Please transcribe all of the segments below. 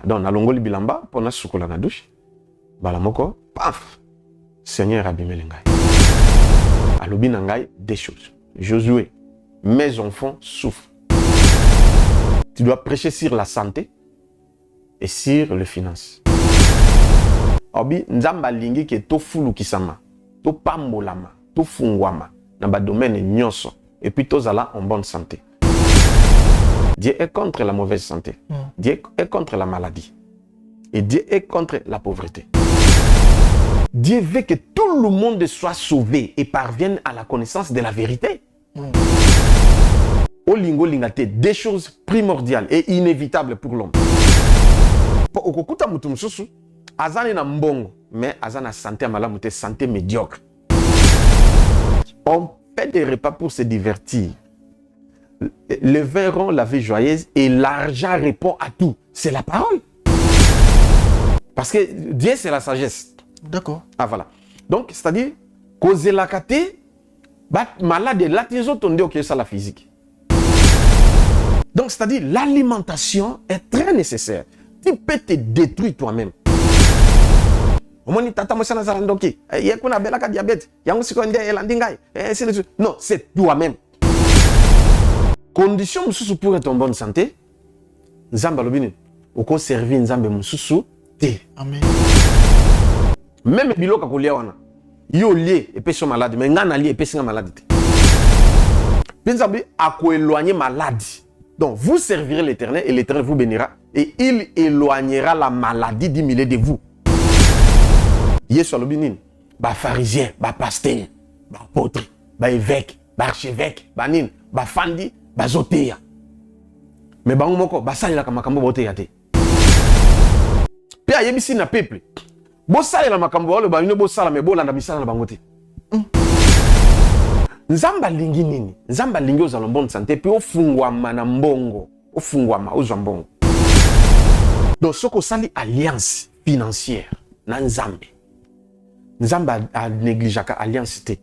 donc nalongoli bilamba pona sukola na douche balamoko paf Seigneur abimeli ngai alobi na ngai des choses. Josué, mes enfants souffrent. Tu dois prêcher sur la santé et sur les finances. Obi nzamba lingi ke to fulu kisama, to pambolama, to fungwama na ba domaine nyonso et puis tozala en bonne santé. Dieu est contre la mauvaise santé. Dieu est contre la maladie. Et Dieu est contre la pauvreté. Dieu veut que tout le monde soit sauvé et parvienne à la connaissance de la vérité. Olingo lingate, des choses primordiales et inévitables pour l'homme. Okokuta mutu mususu, azane na mbongo, mais azana santé malamu te santé médiocre. On fait des repas pour se divertir. Le vin rend la vie joyeuse et l'argent répond à tout. C'est la parole. Parce que Dieu, c'est la sagesse. D'accord. Ah voilà. Donc, c'est-à-dire, causer la kate, malade, là, tu es ça la physique. Donc, c'est-à-dire, l'alimentation est très nécessaire. Tu peux te détruire toi-même. Non, c'est toi-même. Condition pour être en bonne santé, Nzamba lobini, oko servir Nzambe mususu te. Amen. Même biloka kolia wana. Yo lié et péché malade, mais ngana lié et péché malade. Nzambe a éloigner maladie. Donc vous servirez l'Éternel et l'Éternel vous bénira et il éloignera la maladie du milieu de vous. Yesu lobini, ba pharisien, ba pasteur, ba apôtre, ba évêque, ba archevêque, ba nin, ba fandi, ba zoteya. Mais bango moko ba salela makambo boteya te. Pe ayebisi na peuple. Bo salela makambo wale ba ino bo sala me bo landa misala na bango te. Nzamba lingi nini? Nzamba lingi ozala bonne santé pe ofungwama na mbongo, ofungwama ozwa mbongo. Donc soko sali alliance financière na Nzambe. Nzamba a négligaka alliance te.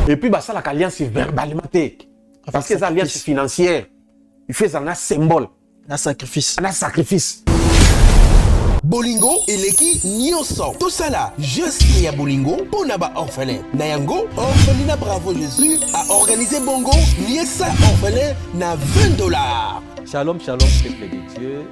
Et puis basala alliance verbalement te. Parce que les alliances financières, il fait un symbole. Un sacrifice. Un sacrifice. Bolingo eleki nyonso. Tout ça là, juste ya Bolingo pour naba orphelin. Nayango, orphelinat Bravo Jésus a organisé Bongo, Niesa orphelin na $20. Shalom, shalom, peuple de Dieu.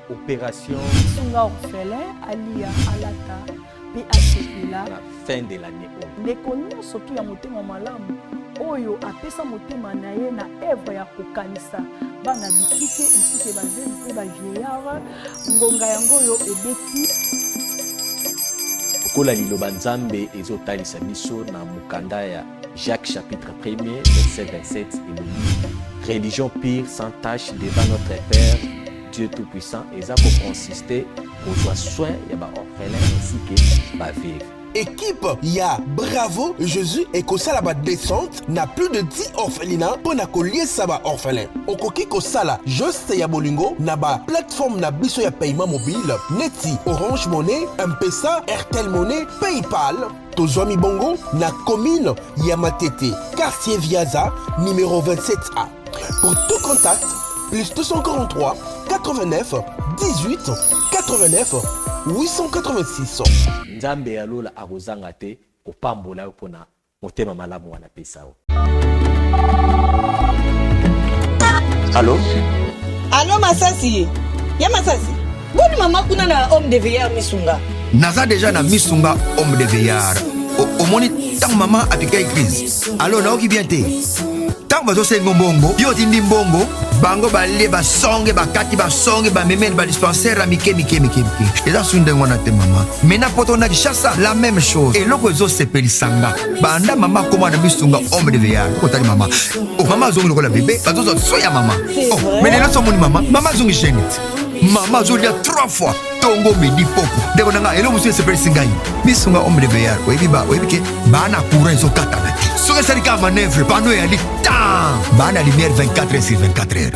Opération Sunga orphelin, Alia Alata, PHPLA. La fin de l'année. Ndeko nyonso tu ya motema malamu. Oyo apesa motema na ye na œuvre ya kokanisa bana bitike insike bazeli pe ba vieillard ngonga yango yo ebeti kola liloba Nzambe ezotalisa biso na mukanda ya Jacques chapitre 1er verset 27 et religion pure sans tache devant notre Père Dieu tout-puissant et ça pour consister au soin ya ba orphelin ainsi que ba veuve. Équipe ya Bravo Jésus et Kosala ba descente na plus de 10 orphelinats pour na collier ça ba orphelin. Okoki Kosala juste ya Bolingo na ba plateforme na biso ya paiement mobile Neti, Orange Money, M-Pesa, Airtel Money, PayPal. Tozomi Bongo na commune ya Matete, quartier Viaza, numéro 27A. Pour tout contact, plus 243 89 18 89 886. Nzambe alola akozanga te kopambola yo pona motema malamu wana pesa o. Allô? Allô Masasi? Ya Masasi? Boni mama kuna na homme de veillard Misunga. Naza déjà na Misunga homme de veillard. Au moni tant maman a piqué crise. Alors na oki bien te. Tant bazo sengo mbongo, yo tindi mbongo, bango bale ba songe ba kati ba songe ba memel ba dispensaire mike. Et là sunde ngona te maman. Mena poto na kishasa la même chose. Et loko zo sepeli sanga. Banda mama koma na Misunga homme de veillard. Ko tali mama. Oh mama zongi ko la bébé, bazo zo soya mama. Oh, mais là so moni mama zongi chenit. Mama zo dia 3 fois. Tongo midi popo. Deko nanga elo musu sepeli singai. Misunga homme de veillard. Oyebi ba, oyebi ke bana courant zo kata. soki esalika manœuvre pano eyali tan baa na lumière 24 heures sur 24 heures.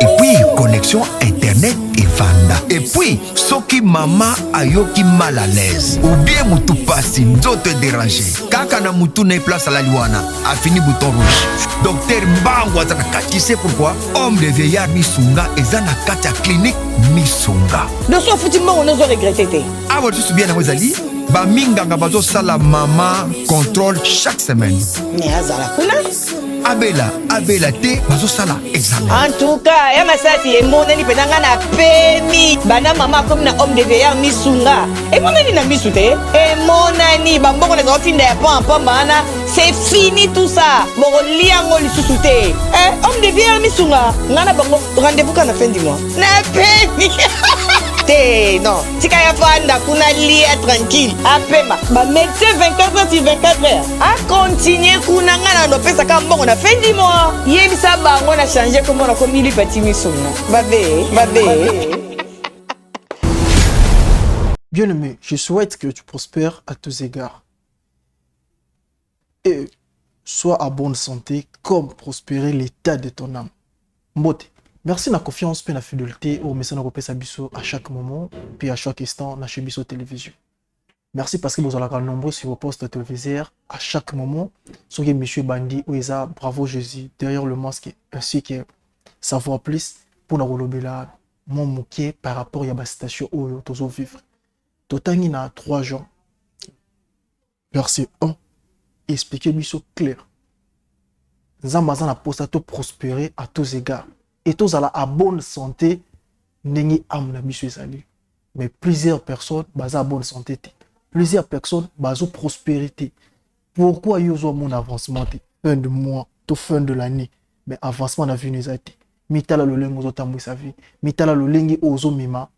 Et puis connexion internet evanda. Et puis soki mama ayoki mal à l'aise ou bien mutu pasi nzoto dérangé kaka na mutu na place à la liwana a fini bouton rouge. Docteur Mbango aza na kati. Tu sais pourquoi? Homme de vieillard Misunga eza na kati ya clinique Misunga. De soi foutimement on ose regretter te. Ah ouais, tu sais bien na ezali ba minganga bazo sala mama contrôle chaque semaine. Mais azala kuna Abela te bazo sala examen. en tout cas ya masasi emonani penanga na pemi bana mama comme na homme de veillard misunga emonani na misu te emonani bambongo na zofinda ya pamba c'est fini tout ça boko liango lisusu te homme de veillard misunga ngana bango rendez-vous quand la fin du mois na pemi te non tika ya fanda kuna lia tranquille apema ba médecin 24 heures sur 24 heures a continuer kuna ngana no pesa ka mbongo na fin du mois yebisa bango na changer comment na komi li pati misuna babe. Bien-aimé, je souhaite que tu prospères à tous égards et sois à bonne santé comme prospérer l'état de ton âme. Mbote. Merci de la confiance et la fidélité au message de Bisso à chaque moment, puis à chaque instant, dans chez Bisso Télévision. Merci parce que vous êtes nombreux sur vos postes téléviseurs à chaque moment. Ce qui est M. Bandi, Oueza, bravo Jésus, derrière le masque, ainsi que savoir plus pour nous relever là, mon moqué par rapport à la station où nous vivre. Totangi na 3 jours. Verset 1, expliquez Bisso clair. Zambazan a posté à prospérer à tous égards. Et tous à bonne santé, n'engi amna biso ezali. Mais plusieurs personnes baza bonne santé. Plusieurs personnes bazo prospérité. Pourquoi yozo mon avancement fin de mois, tout fin de l'année, mais avancement na vie nezati. Mitala lo lengo zo tambu sa vie. Mitala lo lengi ozo mima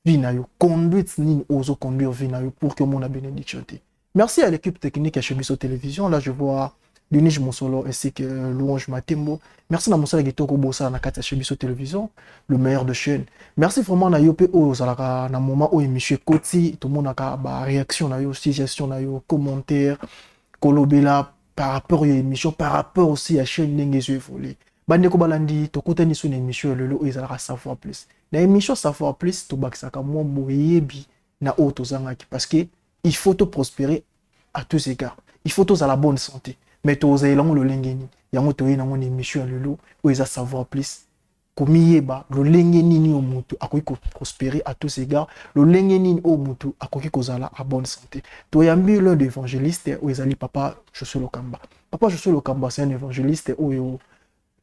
vie na yo. Conduite ni ozo conduire vie na yo pour que mon a bénédiction. Merci à l'équipe technique chez Bisso Télévision. Là je vois Denis Monsolo ainsi que Louange Matembo. Merci à Monsala Gitoko Bossa na kati chez Bisso Télévision, le meilleur de chaîne. Merci vraiment à Yope Ozalaka na moment où Michel Koti, tout le monde a ba réaction na yo, suggestion na yo, commentaire, kolobela par rapport à l'émission, par rapport aussi à chaîne Nengezu Volé. Bande ko balandi to kotani sur l'émission le lo ezalaka savoir plus. Na émission savoir plus to baksaka mo boyebi na auto zangaki parce que il faut te prospérer à tous égards. Il faut tous à la bonne santé. Mais tu as le lengeni yango to yena ngoni émission lelo o eza savoir plus komiyeba le lengeni ni o mutu akoki ko prospérer à tous égards le lengeni o mutu akoki kozala à bonne santé to yambi l'un des évangélistes o ezali papa Josué Lokamba. Papa Josué Lokamba c'est un évangéliste o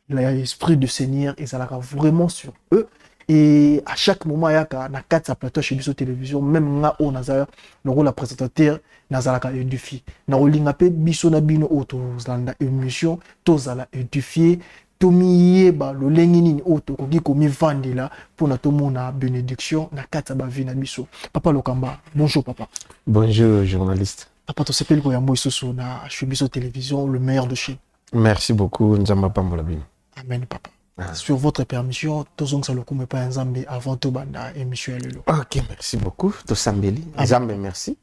l'esprit du Seigneur ezalaka vraiment sur eux. Et à chaque moment, il y a na 4 plateau chez Bisso Télévision, même nga o nazara, le rôle la présentateur nazalaka édifié. Na olinga pe biso na bino auto zanda émission, tozala édifié, tomiyeba le lengini auto koki komi vandela pour na tomona bénédiction na 4 ba vie na biso. Papa Lokamba, bonjour papa. Bonjour journaliste. Papa to sepel ko yambo isoso na chez Bisso Télévision, le meilleur de chez. Merci beaucoup Nzamba Pambola Bino. Amen papa. Sur votre permission, tous ça le coup pas Nzambe avant tout banda émission lelo. OK, merci beaucoup. To Sambeli, Nzambe merci.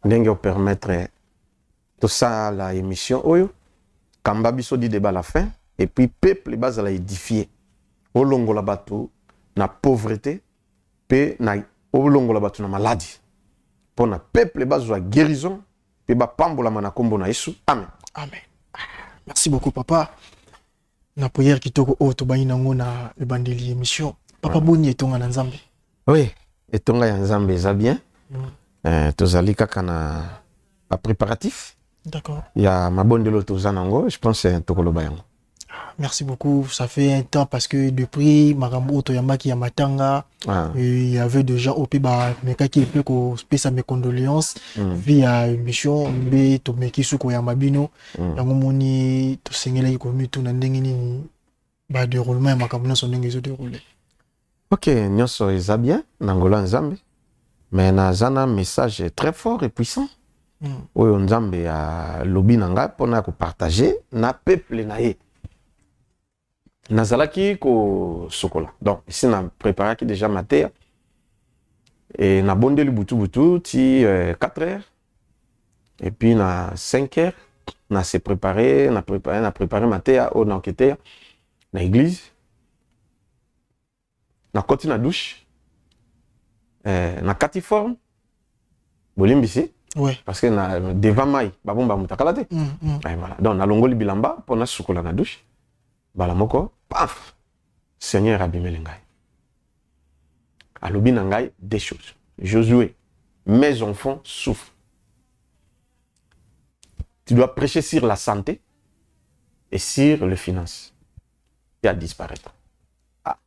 Ndenge permettre tout ça la émission oyo kamba biso di débat la fin et puis peuple base la édifier. Olongo la bato na pauvreté pe na olongo la bato na maladie. Pour na peuple base la guérison pe ba pambola mana kombo na Yesu. Amen. Amen. Merci beaucoup papa. Na prière kitoko o to bani nango na ebandeli émission papa boni etonga na Nzambe. Oui, etonga ya Nzambe eza bien. Tozali kaka na ba préparatif. D'accord. Ya mabondelo tozanango, je pense c'est tokoloba yango. Merci beaucoup, ça fait un temps parce que depuis makambo to yamaki ya matanga il y avait déjà au Péba meka qui peut ko spécial mes condoléances via émission mbe to meki suko ya mabino yango moni to sengela ko mitu na ndenge nini ba déroulement ya makambo na so ndenge zo dérouler. OK, nyonso eza bien nangola Nzambe. Mais nazana message très fort et puissant. Oyo Nzambe ya lobi nanga pona ko partager na peuple na ye. Nazalaki ko sokola. Donc ici na préparé déjà ma terre et na bondeli butu ti 4 heures et puis na 5 heures na se préparé na préparé matéa au na enquêter na église na koti na douche na kati forme bolimbisi Ouais. parce que na devant mai babomba mutakala te voilà donc na longoli bilamba pour na sukola na douche bala moko paf Seigneur abimeli ngai alobi na ngai des choses. Josué, mes enfants souffrent. Tu dois prêcher sur la santé et sur les finances. Et à disparaître. Ah.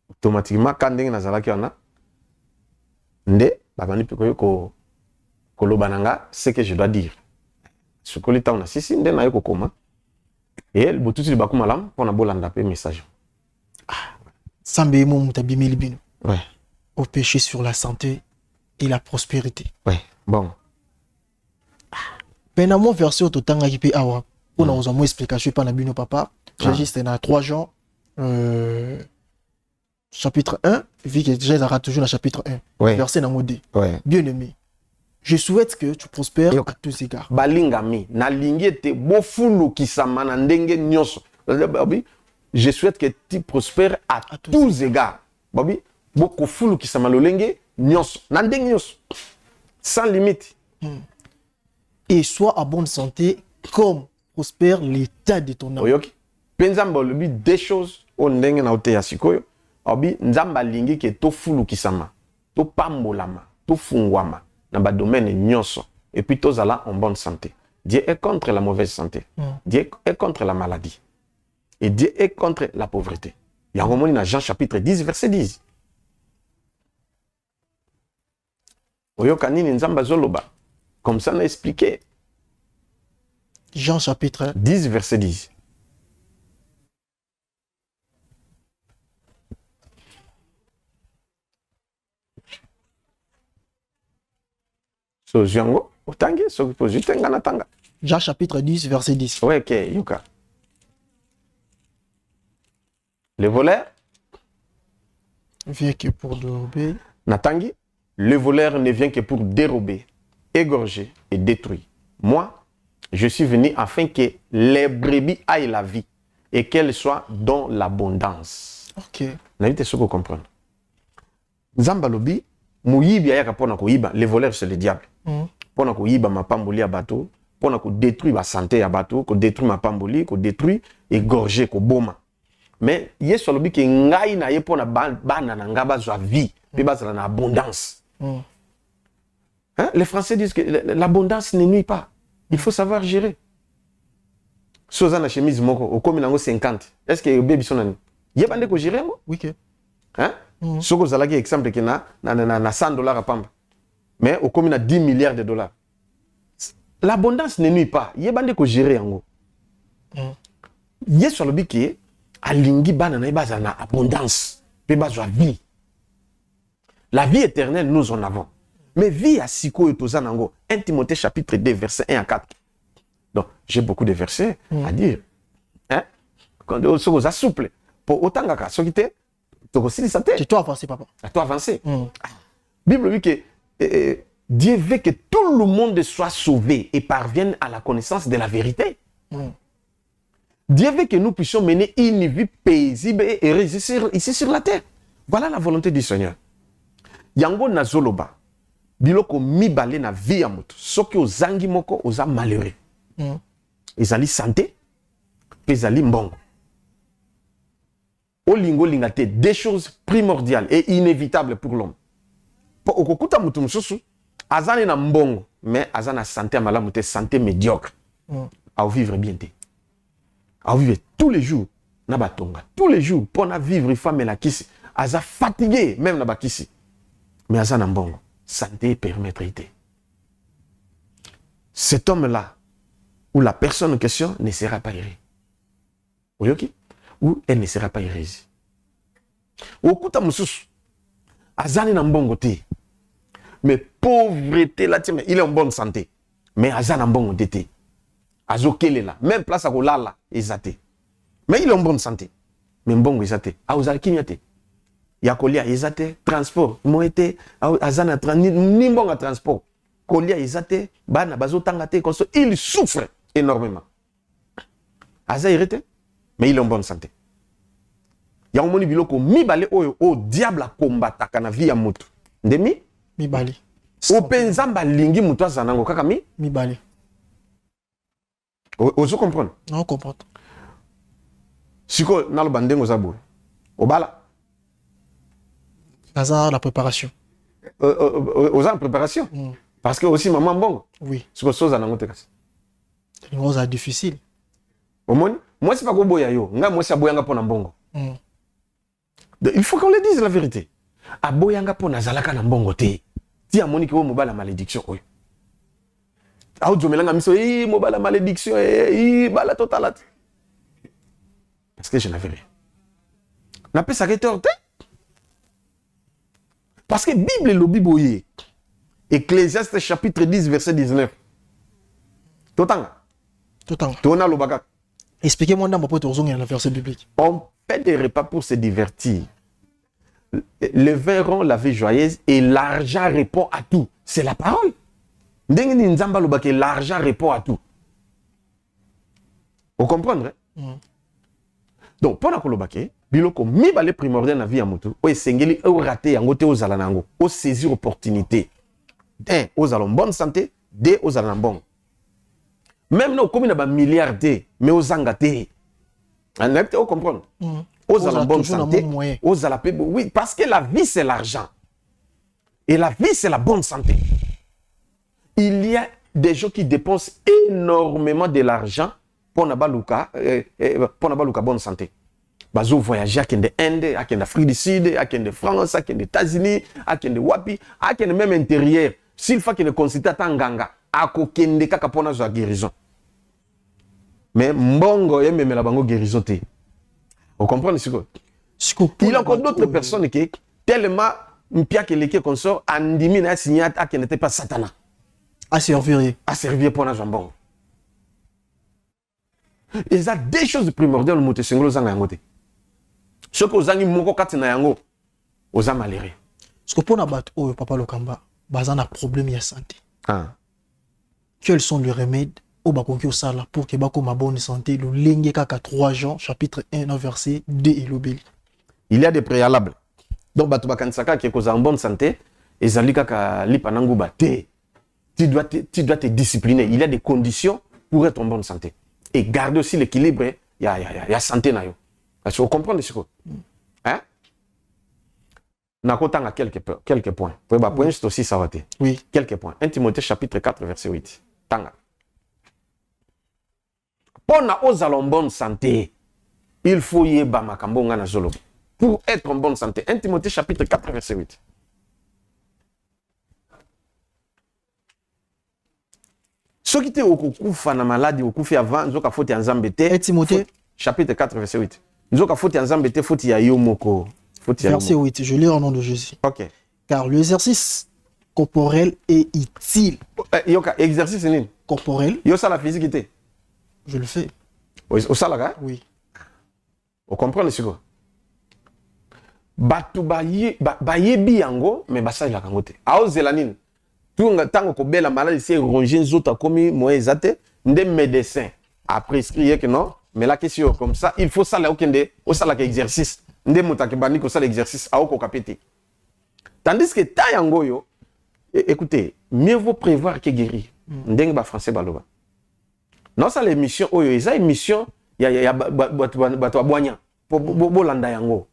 Automatiquement, quand ndenge nazalaki wana, nde babani pikoyo koloba nanga ce que je dois dire. Sukoli ta na sisi nde na yeko koma. Et le botuti li bakuma lam pona bolanda pe message. Sambe mo mutabimeli bino. Ouais. Au péché sur la santé et la prospérité. Ouais. Bon. Penamo verset au totanga qui peut avoir. On a aux moins explication par la bino papa. J'ai juste dans 3 Jean chapitre 1, vu que déjà il toujours dans chapitre 1. Ouais. Verset dans mode. Ouais. Bien-aimé, je souhaite que tu prospères Yo. à tous égards. Balingami na lingi te bofulu kisama na ndenge nyonso. Je souhaite que tu prospères à tous égards. Babi, boko fulu kisama lolenge nyonso na ndenge nyonso. Sans limite. Et sois à bonne santé comme prospère l'état de ton âme. Oyoki. Penzamba lobi des choses o ndenge na oteya sikoyo. Obi nzamba lingi ke to fulu kisama. To pambolama, to fungwama na ba domaine nyonso. Et puis tozala en bonne santé. Dieu est contre la mauvaise santé. Dieu est contre la maladie. Et Dieu est contre la pauvreté. Il y a un moment dans Jean chapitre 10, verset 10. Oyokanini nzamba zoloba. Comme ça, on a expliqué. Jean chapitre 10, verset 10. So, Jango, otangi, so, pozitenga na tanga. Jean chapitre 10, verset 10. Ouais, ok, Yuka. Le voleur, Vient que pour dérober. Natangi, le voleur ne vient que pour dérober, égorger et détruire. Moi, je suis venu afin que les brebis aillent la vie et qu'elles soient dans l'abondance. Ok. N'avez ce que comprendre. Zambalobi, Mouyibi ayaka pona ko yiba, les voleurs c'est le diable. Pona ko yiba ma pamboli à bateau, pona ko détruire ma santé à bateau, ko détruire ma pamboli, ko détruire égorger ko boma. Mais yeso lobi ke ngai na ye pona bana na ngaba zwa vie, pe bazala na abondance. Hein? Les Français disent que l'abondance ne nuit pas. Il faut savoir gérer. Sozana chemise moko, au comme nango 50. Est-ce que baby sonani? Yebande ko gérer ngo? Oui, que. Hein? Soko zalaki exemple que na $100 à pamba. Mais au comme na 10 milliards de dollars. L'abondance ne nuit pas. Yebande ko gérer ngo. Yeso lobi ke alingi bana na baza na abondance, pe bazwa vie. La vie éternelle nous en avons. Mais vie à siko etoza nango. 1 Timothée chapitre 2 verset 1 à 4. Donc, j'ai beaucoup de versets à dire. Hein? Quand on se souple pour autant que ce qui était c'est toi avancé, papa. À toi avancer. Bible dit que Dieu veut que tout le monde soit sauvé et parvienne à la connaissance de la vérité. Dieu veut que nous puissions mener une vie paisible et heureuse ici sur la terre. Voilà la volonté du Seigneur. Yango nazoloba. Biloko mibale na vie ya moto. Soki ozangi moko oza malheureux. Ezali santé, pe ezali mbongo. Olingo lingate des choses primordiales et inévitables pour l'homme. Po okokuta mutu mususu azani na mbongo mais azana santé malamu te santé médiocre. À vivre bien te. À vivre tous les jours na batonga. Tous les jours pour na vivre femme la kisi. Aza fatigué même na bakisi. Mais azana mbongo. Santé et permettrité. Cet homme-là, où la personne en question ne sera pas heureuse. Oyoki? Ou elle ne sera pas heureuse. Okuta mususu, azani na mbongo te. Mais pauvreté là, il est en bonne santé. Mais azani na mbongo te. Azokele là, même place à kolala, ezate. Mais il est en bonne santé. Mais mbongo ezate. A ozali kinyate. Yakolia ezate transport moete azana ni mbonga transport kolia ezate, bana bazo tangate, il souffre énormément. Aza irrité, mais il est en bonne santé. Ya omoni biloko mibale oyo o diable a combataka na vie ya mutu. Ndemi? Mibali. Openzamba lingi mutu azanango kaka Mibali. Ozo comprendre? Non, comprendre. Siko nalo bandengo zabo. Obala. Naza la préparation. Oza en préparation. Parce que aussi maman bongo. Oui. Siko soza nango te kasi. C'est une chose difficile. Omoni? Moi c'est pas ko boya yo. Nga moi c'est boyanga pona mbongo. Il faut qu'on le dise la vérité. Aboyanga pona zalaka na mbongo te. Ti amoni ko mobala malédiction oyo. Audio melanga miso mobala malédiction bala totalat. Parce que je n'avais rien. N'a pas ça que parce que Bible le Bible Ecclésiaste chapitre 10 verset 19. Totanga. Tona lo baga. Expliquez-moi dans mon pote la verset biblique. On fait des repas pour se divertir. Le vin rend la vie joyeuse et l'argent répond à tout. C'est la parole. L'argent répond à tout. Vous comprenez? Donc, pour la biloko mibale primordial na vie ya mutu, o esengeli o raté yango te ozala nango, o saisir opportunité. Un, ozala en bonne santé, deux, ozala na bon. Même nous comme na ba milliard te, mais ozanga te. On a peut comprendre. Ozala en bonne santé, ozala pe oui, parce que la vie c'est l'argent. Et la vie c'est la bonne santé. Il y a des gens qui dépensent énormément de l'argent pour na baluka bonne santé. Bazo voyager à Inde, à Afrique du Sud, à France, à États-Unis, à Wapi, à même intérieur. S'il faut qu'il ne considère Tanganga, à kokende kaka pona za guérison. Mais mbongo yeme la bango guérison te. Vous comprenez ce que? Il y a encore d'autres personnes qui tellement mpia que les consort andimi na signat à qui n'était pas satana. À servir pour na jambon. Et ça des choses primordiales mote singolo zanga yangote. Ce que ozangi moko kati na yango oza maléré. Ce que pour na bat oh papa Lokamba, bazana problème ya santé. Quels sont les remèdes au bakonki osala pour que bako ma bonne santé le lenge kaka 3 Jean chapitre 1 verset 2 et l'obéli. Il y a des préalables. Donc bato bakansaka qui est en bonne santé et zali kaka lipanango baté. Tu dois te discipliner. Il y a des conditions pour être en bonne santé. Et garder aussi l'équilibre, il y a santé na yo. Est-ce que vous comprenez ce que? Hein? Nakotanga quelques points. Pour ba point c'est aussi ça va te. Oui. Quelques points. 1 Timothée chapitre 4 verset 8. Tanga. Pour na ozala en bonne santé, il faut yeba makambo nga na zolo. Pour être en bonne santé. 1 Timothée chapitre 4 verset 8. Ce qui était au kufa na maladie au kufa avant nzoka faute ya nzambe te. 1 Timothée chapitre 4 verset 8. Nzoka faute ya nzambe te faute ya yo moko. Verset 8, je lis au nom de Jésus. OK. Car l'exercice corporel est utile. Yoka exercice nini? Corporel. Yo ça la physique était. Je le fais. Au salaga? Oui. Vous comprenez ce que? Batu bayebi yango mais basala kango te. Aozela nini? Tunga tango ko bela maladie c'est ronger nzota komi moezate nde médecin a prescrit que non mais la question comme ça il faut ça là okende au sala exercice nde mutaki bani ko sala exercice a oko kapete. Tandis que ta yango yo écoutez mieux vaut prévoir que guérir. Ndenge ba français baloba. Non ça l'émission oyo eza émission ya bato abonya pour bolanda yango.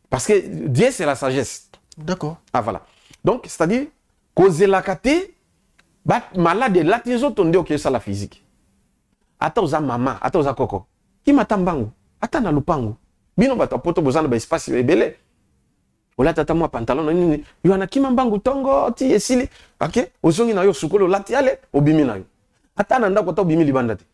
Parce que Dieu c'est la sagesse. D'accord. Ah voilà. Donc c'est-à-dire cause la kate malade la tizo tonde ok ça la physique. Ata oza mama, ata oza koko. Ki matambangu, ata na lupangu. Bino bato poto bozana ba espace ebele. Ola tata mo pantalon nini, yo ana kimambangu tongo ti esili. OK? Ozongi na yo sukolo lati ale obimi na yo. Ata na ndako ta obimi libanda te.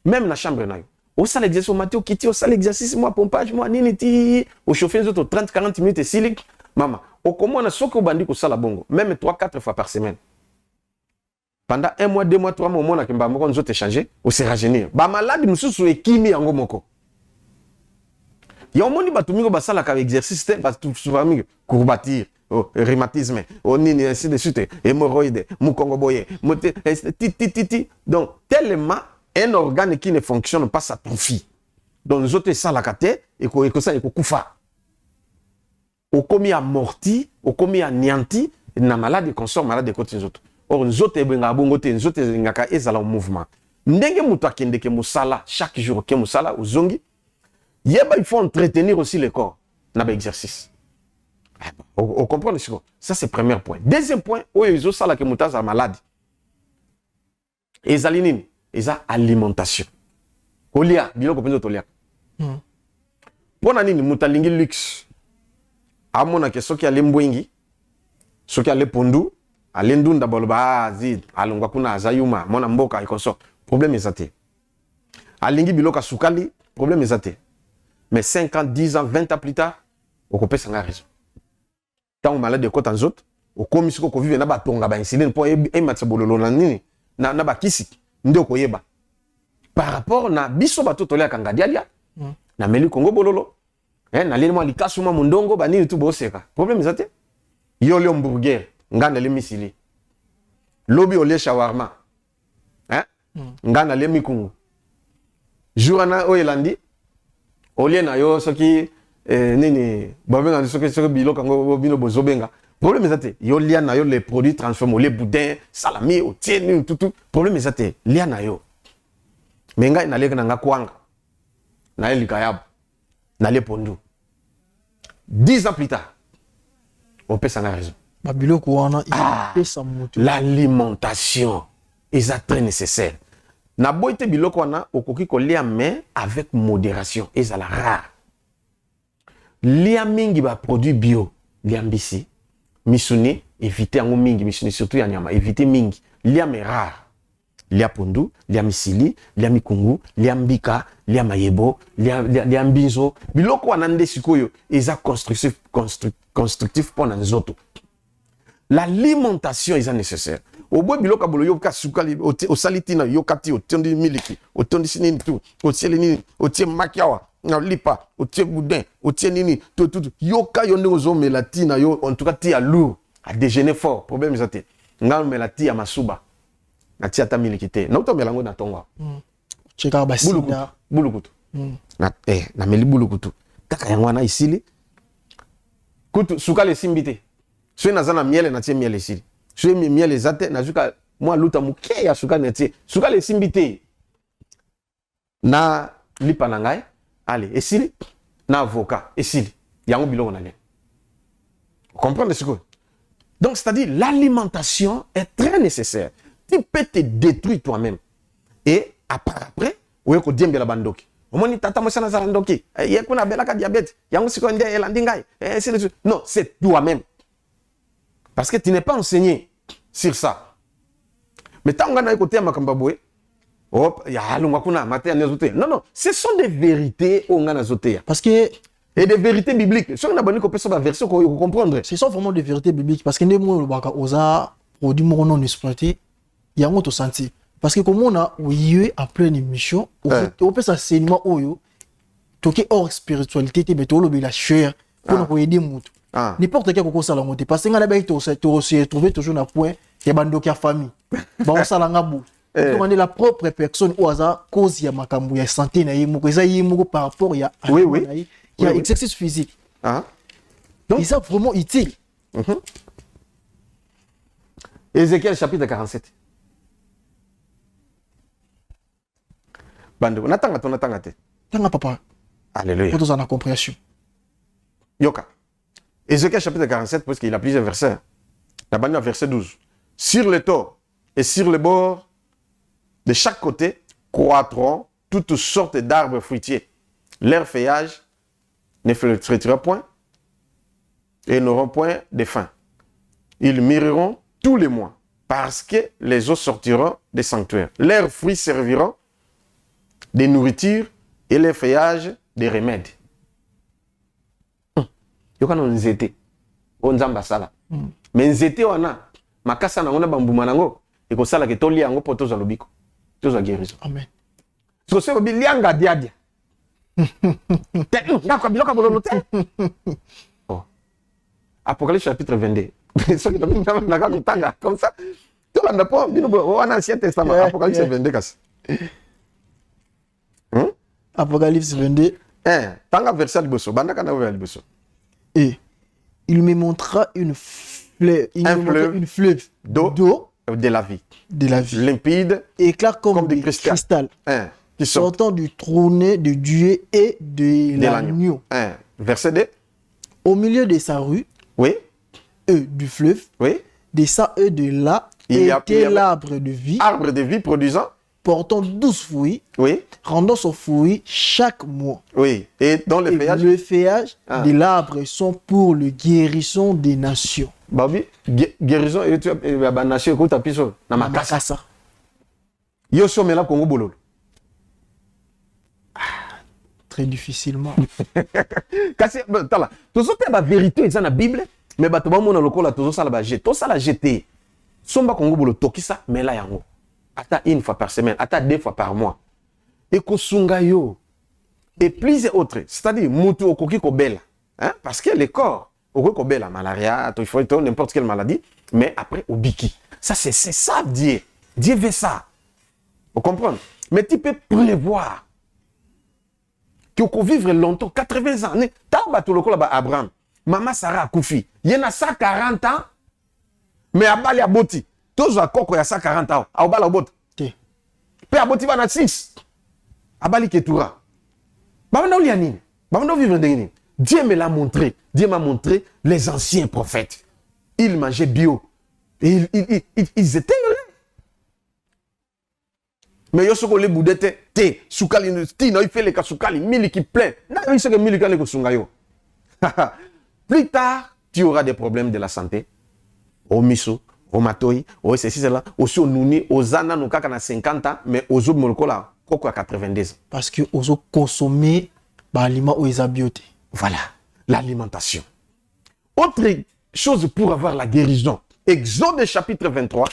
Même na chambre na yo. Au sala exercice au matin au kiti au sala exercice moi pompage moi nini ti au chauffer autres 30-40 minutes esili. Mama, au comment on a ce que bandi ko sala bongo, même 3-4 fois par semaine. Pendant 1 mois, 2 mois, 3 mois, on a kimba moko nzote changer, au se rajeunir. Ba malade mususu ekimi yango moko. Ya omoni batu mingo basala ka exercice te batu souvent mingo courbature, rhumatisme, nini, ainsi de suite, hémorroïde, mukongoboye, titi. Donc, tellement un organe qui ne fonctionne pas s'atrophie. Donc, nous autres, ça la kate, et que ça, et que koufa. Au commis amorti, au commis anéanti, na malade consort malade de côté nous autres. Or, nous autres, nous autres, nous en mouvement. Ndenge mutu akende ke musala, chaque jour ke musala, uzongi, yeba, il faut entretenir aussi le corps. N'a pas exercice. On comprend ce que ça, c'est le premier point. Deuxième point, ils ont ça là que mutu malade. Et zalinini, ils ont alimentation. Olia, biloko penzo tolia. Pona nini mutalingi luxe. Amona ke soki ale mbwengi, soki ale pondu, ale ndunda boloba zid, alongwa kuna azayuma, mona mboka ikonso. Problème est alingi biloka sukali, problème est mais 5 ans, 10 ans, 20 ans plus tard, on peut s'en raison. Tant malade de côté en autres, au commission ko vive na ba tonga ba insuline pour e matsa bololo na nini na ba kisi ndo ko yeba. Par rapport na biso bato tolia kanga dialia, na meli Congo bololo, na lele mo likasuma mundongo ba nini tu boseka. Problème est yo le hamburger, ngana le misili. Lobi ole shawarma. Ngana le mikungu. Jourana oyelandi olie na yo soki nini babenga soki biloko ngo bino bozobenga. Problème est yo lia na yo les produits transformés, les boudins, salami, o tieni tout. Problème est lia na yo. Menga na leka nga kwanga. Na le likayab. Na le pondu. 10 ans plus tard. On peut s'en raison. Biloko wana il pesa mutu. L'alimentation est très nécessaire. Na boite biloko wana okoki ko lia mais avec modération et ça la rare. Lia mingi ba produit bio, lia mbisi, misuni, éviter en mingi, misuni surtout ya nyama, éviter mingi. Lia mais rare. Lia pondu, lia misili, lia mikungu, lia mbika, lia mayebo, lia mbizo. Biloko wana nde sikoyo eza constructif pour na nzoto. L'alimentation est nécessaire. Au bout biloko bolo yo ka sukali o salitina yo kati o tondi miliki o tondi sinini tu o tielini o tie makiawa na lipa o tie boudin o tie nini tout yo ka yo ndezo melatina yo en tout cas ti à lourd à déjeuner fort problème ça te ngal melati ya masuba na ti ata miliki te na uto melango na tonga cheka basinda bulukutu na meli bulukutu kaka yango na isili kutu sukali simbite so na zana miele na tie miele isili so miele ezate na zuka moi luta muke ya suka netie suka le simbite na lipa na ngai allez esili na avocat esili yango biloko na le comprendre ce que donc c'est-à-dire l'alimentation est très nécessaire. Tu peux te détruire toi-même et après oye ko diembela bandoki omoni tata mo sana za ndoki ye kuna bela ka diabète yango siko nde elandi ngai non c'est toi-même. Parce que tu n'es pas enseigné sur ça. Mais tant qu'on a écouté Makambaboué, non, non, ce sont des vérités au Nganazotea. Parce que. Et des vérités bibliques. Si on a bonne version, on peut comprendre. Ce sont vraiment des vérités bibliques. Parce que nous, on a produit non exploité, il y a un autre senti. Parce que comme on a eu en pleine émission, on peut s'enseignement hors spiritualité, mais tout le la chair pour aider les gens. N'importe quel cosa la monter parce que ngana ba se trouver toujours na point ya bandoki ya famille ba on sala ngabu on est la propre personne au hasard cause ya makambu ya santé na yimo eza yimo par rapport ya oui ya exercice physique donc ça vraiment utile. Ézéchiel chapitre 47 bando natanga te tanga papa alléluia pour dans la compréhension yoka Ézéchiel chapitre 47, parce qu'il a plusieurs versets. La bannière verset 12. Sur les torts et sur les bords, de chaque côté, croîtront toutes sortes d'arbres fruitiers. Leur feuillage ne flétrira point et n'auront point de fin. Ils mûriront tous les mois, parce que les eaux sortiront des sanctuaires. Leurs fruits serviront de nourriture et les feuillages des remèdes. Yokana nzete onzamba sala mais nzete wana makasa na ngona bambuma nango ekosala ke tolia yango poto za lobiko toza guérison amen so se bilianga diadia te ngakwa biloka bololo te oh Apocalypse chapitre 22. Comme ça. On a Ancien Testament. Apocalypse 22. Apocalypse 22. Tanga verset de Bosso. Et il me montra une fleuve d'eau de la vie. Limpide et clair comme du cristal. Qui sortant du trône de Dieu et de l'agneau. Verset 2. Au milieu de sa rue, du fleuve, de ça et de là, était l'arbre de vie. Arbre de vie produisant. Portant 12 fruits. Rendant son fruit chaque mois. Et dans le feuillage. Le feuillage de l'arbre sont pour le guérison des nations. Babi, guérison et tu as nation écoute à piso. Namakasa. Yo sommes là Congo Bololo. Très difficilement. Kasi tala. Tozo te ba vérité ça na Bible, mais ba to ba mona lokola tozo sala ba jeter. To sala jeter. Somba Congo Bololo tokisa mais là yango. Ata une fois par semaine, ata 2 fois par mois. Et kosunga yo. Et plusieurs autres, c'est-à-dire mutu okoki ko bela, hein, parce que le corps okoki ko bela malaria, typhoïde, n'importe quelle maladie, mais après au biki. Ça c'est ça Dieu. Dieu veut ça. Vous comprenez? Mais tu peux prévoir que vous vivre longtemps, 80 ans. Taba to lokola ba Abraham, maman Sarah a koufi. Yena 140 ans, mais abali aboti. Tozo akoko ya 140 ans. Abala obot. Pe aboti ba na 6. Abali ketura. Babanda olianine. Babanda vivre ndengini. Dieu me l'a montré. Dieu m'a montré les anciens prophètes. Ils mangeaient bio. Et ils étaient heureux. Mais yo soko le boudete te sukali no il fait les kasukali mili qui plein. Na yo soko mili kale ko sunga yo. Plus tard, tu auras des problèmes de la santé. Au miso, au matoi, au ceci cela, aussi au nouni, aux zana no kaka na 50 ans, mais aux autres molkola koko à 82 ans. Parce que aux autres consommer aliments ou bioté. Voilà, l'alimentation. Autre chose pour avoir la guérison. Exode chapitre 23,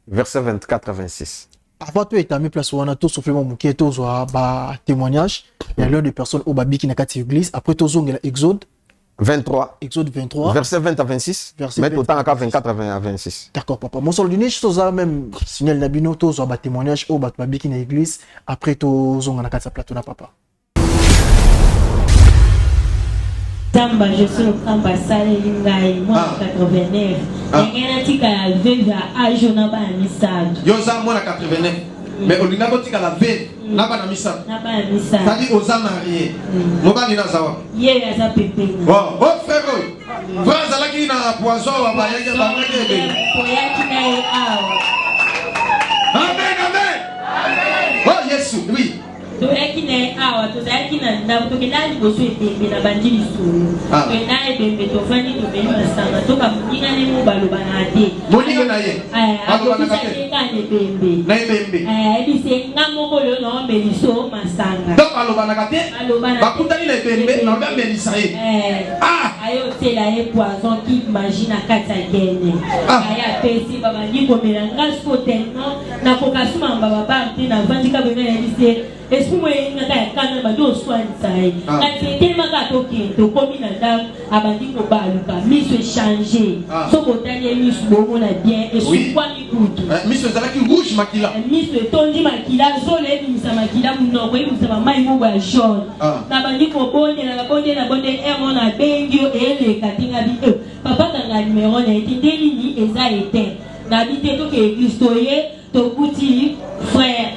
verset 24 à 26. Avant tout établir place où on a tout soufflement mouké tout témoignage il y a l'heure de personnes au babi qui n'a qu'à l'église après tout zong Exode 23 verset 20 à 26 mais autant à 24 à 26. D'accord papa mon sol du niche ça même signal nabino tout zo témoignage au babi qui n'a église après tout zong na qu'à plateau na papa. Tamba, je suis le ambassade Lingaï, moi 89. Et il y a un petit à Jonaba Missad. Yosa, moi 89. Mais au Lingaï, il y a un petit Naba Missad. Naba Missad. C'est-à-dire aux mariés. Moba Nina Zawa. Yé, il y a un pépé. Oh, frère, frère, Zalaki na poison, on va y aller. Amen, amen. Oh, Jésus, oui. Toyaki na awa tozalaki na ndako tokendaki liboso ebembe na bandi lisolo tokenda ebembe tofandi tobeli masanga toka moninga ndenge baloba na te moninga na ye akokisaka na ebembe na ebembe ayebise nga moko lelo naomeliso masanga donc alobanaka te bakutani na ebembe naogamelisa ye ayotela ye poison ki magie na kati ya gene aye apesi babandi komela nga siko tellement nakokasumamba babare te navandika bena yebise esprit moyen ngata ya kana bado soin sai kati tellement ka tokende komi na ndam abandi ko baluka miso changer so botanye miso bongo na bien et soukwa mikutu miso zalaki rouge makila miso tondi makila zole bimisa makila munoko ebisa mai mo ba jaune na bandi ko bonde na bonde emo na bengio ele katinga bi papa kanga numéro na etindeli ni eza éteint na bité to ke église toye to kuti frère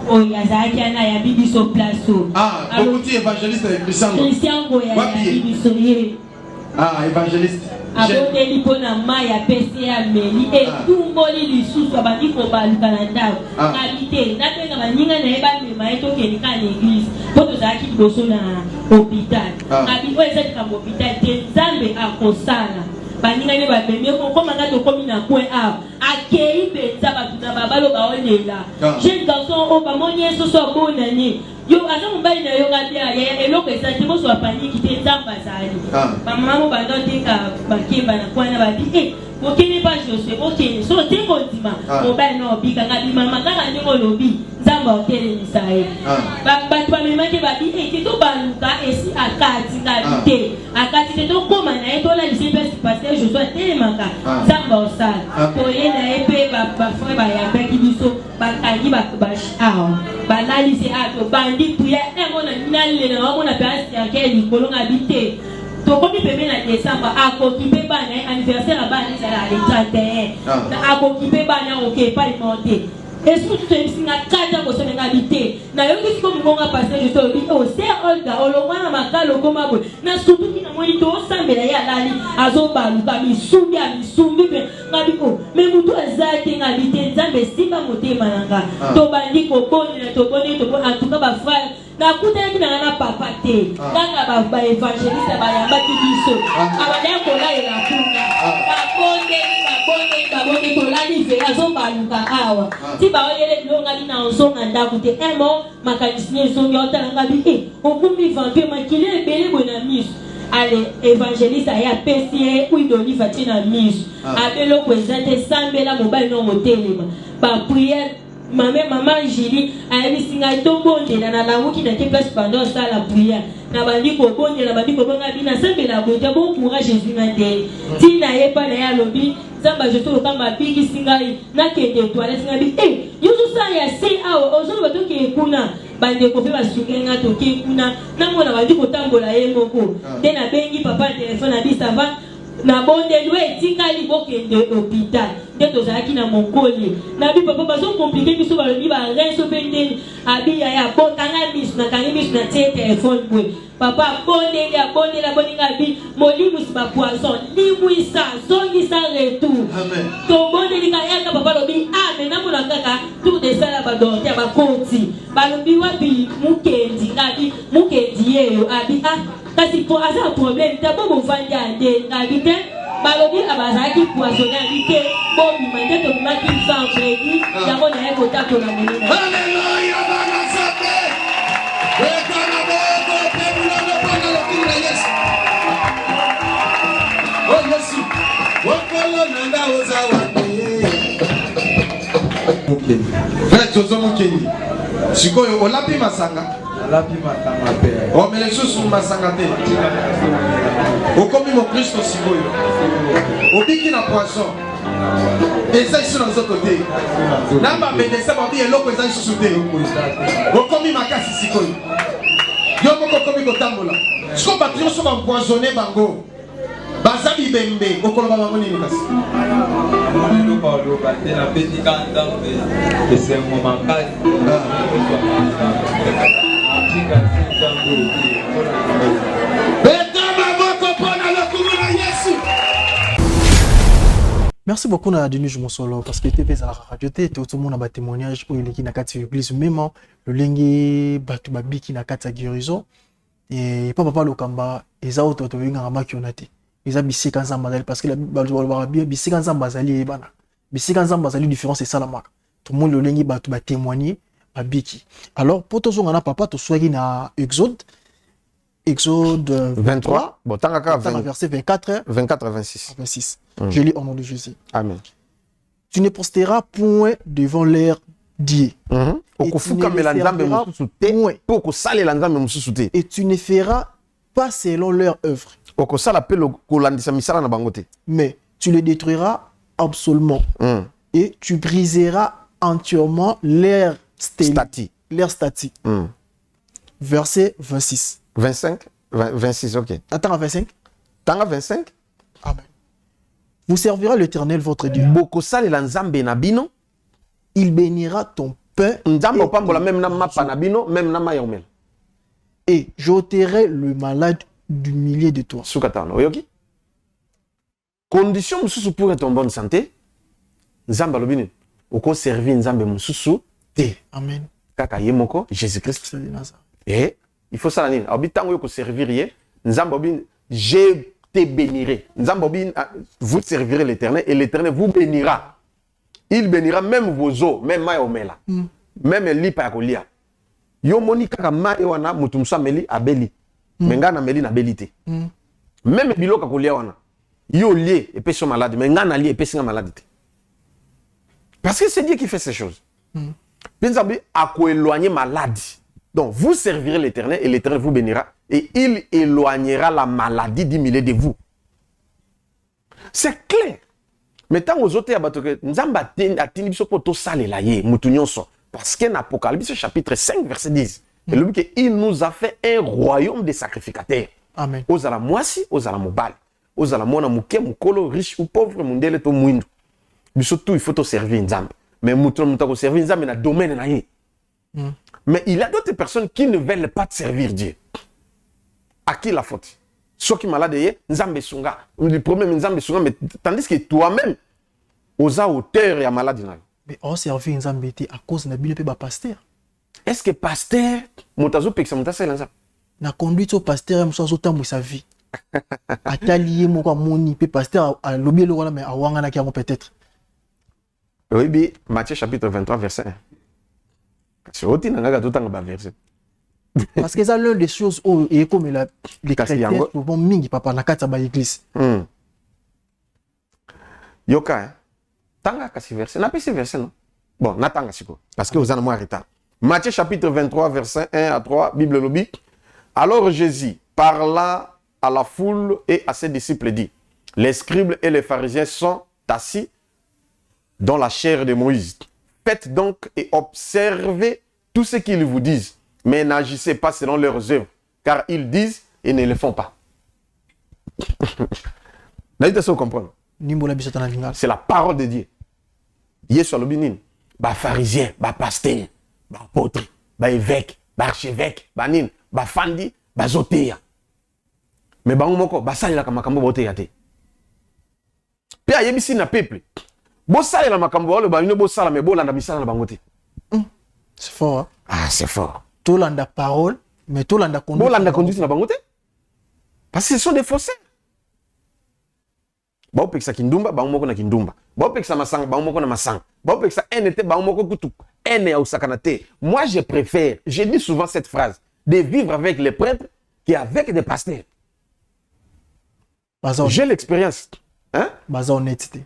oyazaki ana ya bibiso plaso beaucoup évangéliste Christian Goya ya bibiso ye évangéliste abondeli mpona mai ya pese ya meli etumboli lisusu abandi kobaluka na ndako kabi te nabenga baninga na ye bamema ye tokende ka na église mpo tozalaki liboso na hôpital kabi oyo eza likambo hôpital te nzambe akosala baninga ne babemi kokomanga tokomi na coin awa akei mpenza bato na babalo baolela jeune garçon oyo bamoni ye soso abonani yo asa mobali na yo ngabia ya eloko ezali bo so panique te nzamba zali ba mama ba ndo tika bakimba na kwana ba di okene ba Josué okene so te kontima mobali na obika ngabi mama kaka ndeko lobi nzamba okele misaye ba memaki ba di te to baluka esi akati ngabite akati te to koma na eto la lycée pasteur Josué telemaka nzamba osala to ye na epe ba frère ba ya beki biso ba kangi ba ba la lycée ato bandi puya ngona minale na wamona pasi ya keli kolonga bite to komi peme na décembre akokipe bana anniversaire bana sala le 31 na akokipe bana OK pas monter est-ce que tu te dis nga kata ko sona ngabite na yo kisi ko mbonga passer je te dis oh c'est Olga olongwana makalo koma bo na surtout kina moni to sambela ya lali azobaluka misumbi pe ngabi ko me mutu azate ngabite nzambe simba motema nanga to bandi ko boni na to boni to en tout cas ba frère na kutaki na papa te kanga ba évangéliste ba yamba biso abaya ko la ila kunga babonde to la live azobaluka awa ti ba oyele bilonga bina ozonga ndako te emo makanisine zongi otanga bi okumbi vampire makile ebele bona miso ale évangéliste aya pesie uidoni vatina miso abelo kwezate sambela mobali no motelema ba prière maman Julie a eu singa tombonde na lamuki na place pendant ça la prière na bandi ko bonde na bandi ko bonga bina sembe la bonde bon courage Jésus ngande ti na yepa na ya lobi zamba je to kamba biki singai na kende toile singa bi yuzu sa ya se awo ozo bato ke kuna bande ko pe basukenga to ke kuna na mona bandi ko tambola ye moko de na bengi papa téléphone abi ça va na bonde lwe tikali bokende hôpital de tozalaki na Mongolie na bi papa bazo compliqué biso balobi ba reso bendeni abi ya botanga biso na kangi biso na tie téléphone bwe papa bonde ya bonde la boninga bi molimu ba poisson limwisa zongi sa retour amen to bonde linga ya papa lobi amen na mona kaka tour de sala ba dorter ba konti balobi wapi mukendi ngabi mukendi yeyo abi kasi pour un problème d'abord mon vandi ande ngabite balobi abazaki poisonné habité bon mimande to maki vendredi yango na yeko tato na molina haleluya bana sape ekana bogo pebula na bana lokina Yesu oh Yesu wakolo nanga ozawande okay frère Jozo Mukendi sikoyo olapi masanga oh mais les choses sont massangate okomi mo Kristo sikoyo obiki na poisson eza ici dans autre côté namba médecin babi eloko eza ici te okomi makasi sikoyo yo moko komi kotambola siko batrio so ba poisonné bango baza bibembe okoloba bango nini kasi na petit kanda et c'est un moment calme. Merci beaucoup na Denis Mosolo parce que tu fais la radio tout le monde a ba témoignage pour les qui na kati église même le lengi batu babiki na kati guérison et papa lokamba eza auto to winga maki onate eza bisika nzamba parce que la bien bisika nzamba zali bana bisika nzamba zali différence c'est ça la marque tout le monde le lengi batu ba témoigner babiki alors pour to zonga na papa to soki na Exode 23 bon tanga verset 24 26 je lis au nom de Jésus amen tu ne posteras point devant l'air Dieu et tu ne feras pas selon leur œuvre mais tu les détruiras absolument et tu briseras entièrement leur statut verset 26 26 ok attends à 25 Tanga 25 amen vous servira l'Éternel votre Dieu il bénira ton pain et j'ôterai le malade du milieu de toi. Condition pour être en bonne santé, Nzamba lobini, oko servir Nzambe mususu te. Amen. Kaka yemoko Jésus-Christ. Et il faut ça nini. Abi tango yoko servir ye, Nzamba lobini, je te bénirai. Nzamba lobini, vous servirez l'Éternel et l'Éternel vous bénira. Il bénira même vos os, même maïomela, même lipa kolia. Yo moni kaka mai wana mutu musa meli abeli. Mais nga na meli na belité. Même biloka kolia wana. Yo lié et pêche malade, mais nga na lié et pêche malade. Parce que c'est Dieu qui fait ces choses. Pensabi a éloigner maladie. Donc vous servirez l'Éternel et l'Éternel vous bénira et il éloignera la maladie du milieu de vous. C'est clair. Mais tant aux autres nzamba atini biso poto sale la ye mutu nyonso parce que l'Apocalypse chapitre 5 verset 10 il nous a fait un royaume de sacrificateurs. Amen. Ozala mwasi, ozala mobali, ozala mwana muke, mukolo, riche ou pauvre, mundele to mwindu. Biso tout il faut te servir nzambe. Mais mutu ko servir nzambe na domaine na ye. Mais il y a d'autres personnes qui ne veulent pas te servir Dieu. À qui la faute? Ceux qui malade ye nzambe sunga. Le problème nzambe sunga mais tandis que toi-même oza auteur ya maladie na. Mais on servir nzambe à cause na bino pe ba pasteur. Est-ce que pasteur motazo peksa motasa lanza? Na conduite au pasteur mso azotambo sa vie. Atalié moko moni pe pasteur a lobi le wala mais awanga na kiamo peut-être. Oui, bien, Matthieu chapitre 23 verset 1. C'est aussi nanga tout tanga verset. Parce que ça l'une des choses où et comme les chrétiens souvent mingi papa na kata ba église. Yoka hein. Tanga kasi verset. Na pesi verset non. Bon, na tanga siko parce que vous en avez moins retard. Matthieu chapitre 23 verset 1 à 3 Bible lobby. Alors Jésus parla à la foule et à ses disciples dit: les scribes et les pharisiens sont assis dans la chair de Moïse. Faites donc et observez tout ce qu'ils vous disent, mais n'agissez pas selon leurs œuvres, car ils disent et ne le font pas. C'est la parole de Dieu. Yesu alobinin, ba pharisien, ba pasteur, ba apôtre, ba évêque, ba archevêque, ba nin, ba fandi, ba zoteya. Mais ba moko ba sali la kamakambo boteya te. Pe ayebisi na peuple. Bo sali la makambo walo ba bino bo sala me bo landa misala na bango te. C'est fort. Hein? Ah, c'est fort. Tout landa parole, mais tout landa conduite. Bo landa conduite na bango te. Parce que ce sont des faussaires. Ba opekisa kindumba, ba moko na kindumba. Ba opekisa masanga, ba moko na masanga. Ba opekisa NT, ba moko kutu. N ya usakanate. Moi, je préfère, je dis souvent cette phrase, de vivre avec les prêtres qu'avec des pasteurs. J'ai l'expérience. Hein? Baza honnêteté.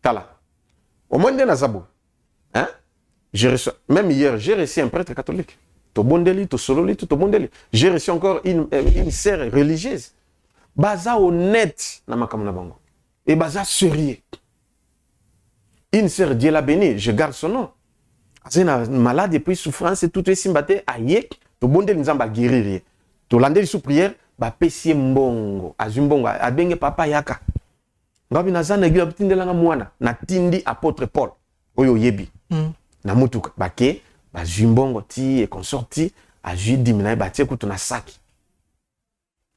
Tala. Au moins de Nazabo. Hein? Même hier, j'ai reçu un prêtre catholique. Tobondeli, Tosololi, Tobondeli. J'ai reçu encore une sœur religieuse. Baza honnête na makamuna bango. Et baza sérieux. Une sœur, Dieu l'a béni, je garde son nom. C'est une malade et puis souffrance et tout est simbate aye. Tobondeli nzamba guérir. Tolandeli sous prière, ba pesi mbongo, azumbongo, abenge papa yaka. Ngabi nazana gila btindelanga mwana na tindi apôtre Paul. Oyo yebi. Na mutuka bake ba zumbongo ti et consorti a judi mina ba tie kutu na saki.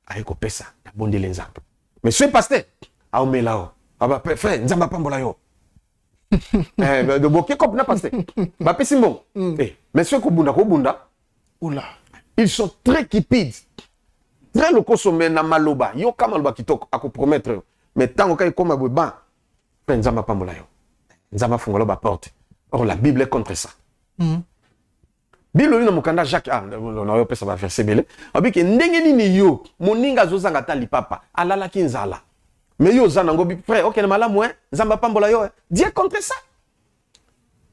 Ayeko pesa na bondeli nzamba. Mais ce pasteur a omelao. Aba frère nzamba pambola yo. De boké kop na pasteur. Ba pesi mbongo. Mais ce ko bunda oula. Ils sont très cupides. Très le consommer na maloba. Yo kamaloba kitoko ako promettre. Mais tant que comme ban, nzamba pambola yo. Nzamba fungola ba porte. Or la Bible est contre ça. Bilo na mukanda Jacques on a pesa ba verset belé. Abi ke ndenge nini yo moninga zozanga tali papa alala kinzala. Mais yo zana ngobi frère OK na malamu nzamba pambola yo. Dieu contre ça.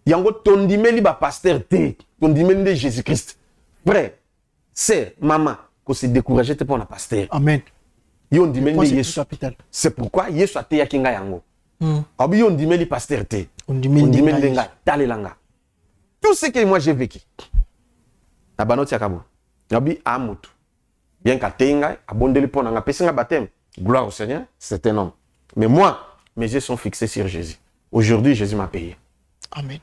Yango tondimeli ba pasteur te, tondimeli de Jésus-Christ. Frère, c'est maman ko se décourager te pour na pasteur. Amen. Yo ndimeli Yesu. C'est pourquoi Yesu ateya kinga yango. Abi yo ndimeli pasteur te. Ndimeli nga talelanga. Tout ce que moi j'ai vécu. Na banoti akabo. Abi amutu. Bien katenga abondeli pona nga pesinga baptême. Gloire au Seigneur, c'est un homme. Mais moi, mes yeux sont fixés sur Jésus. Aujourd'hui, Jésus m'a payé. Amen.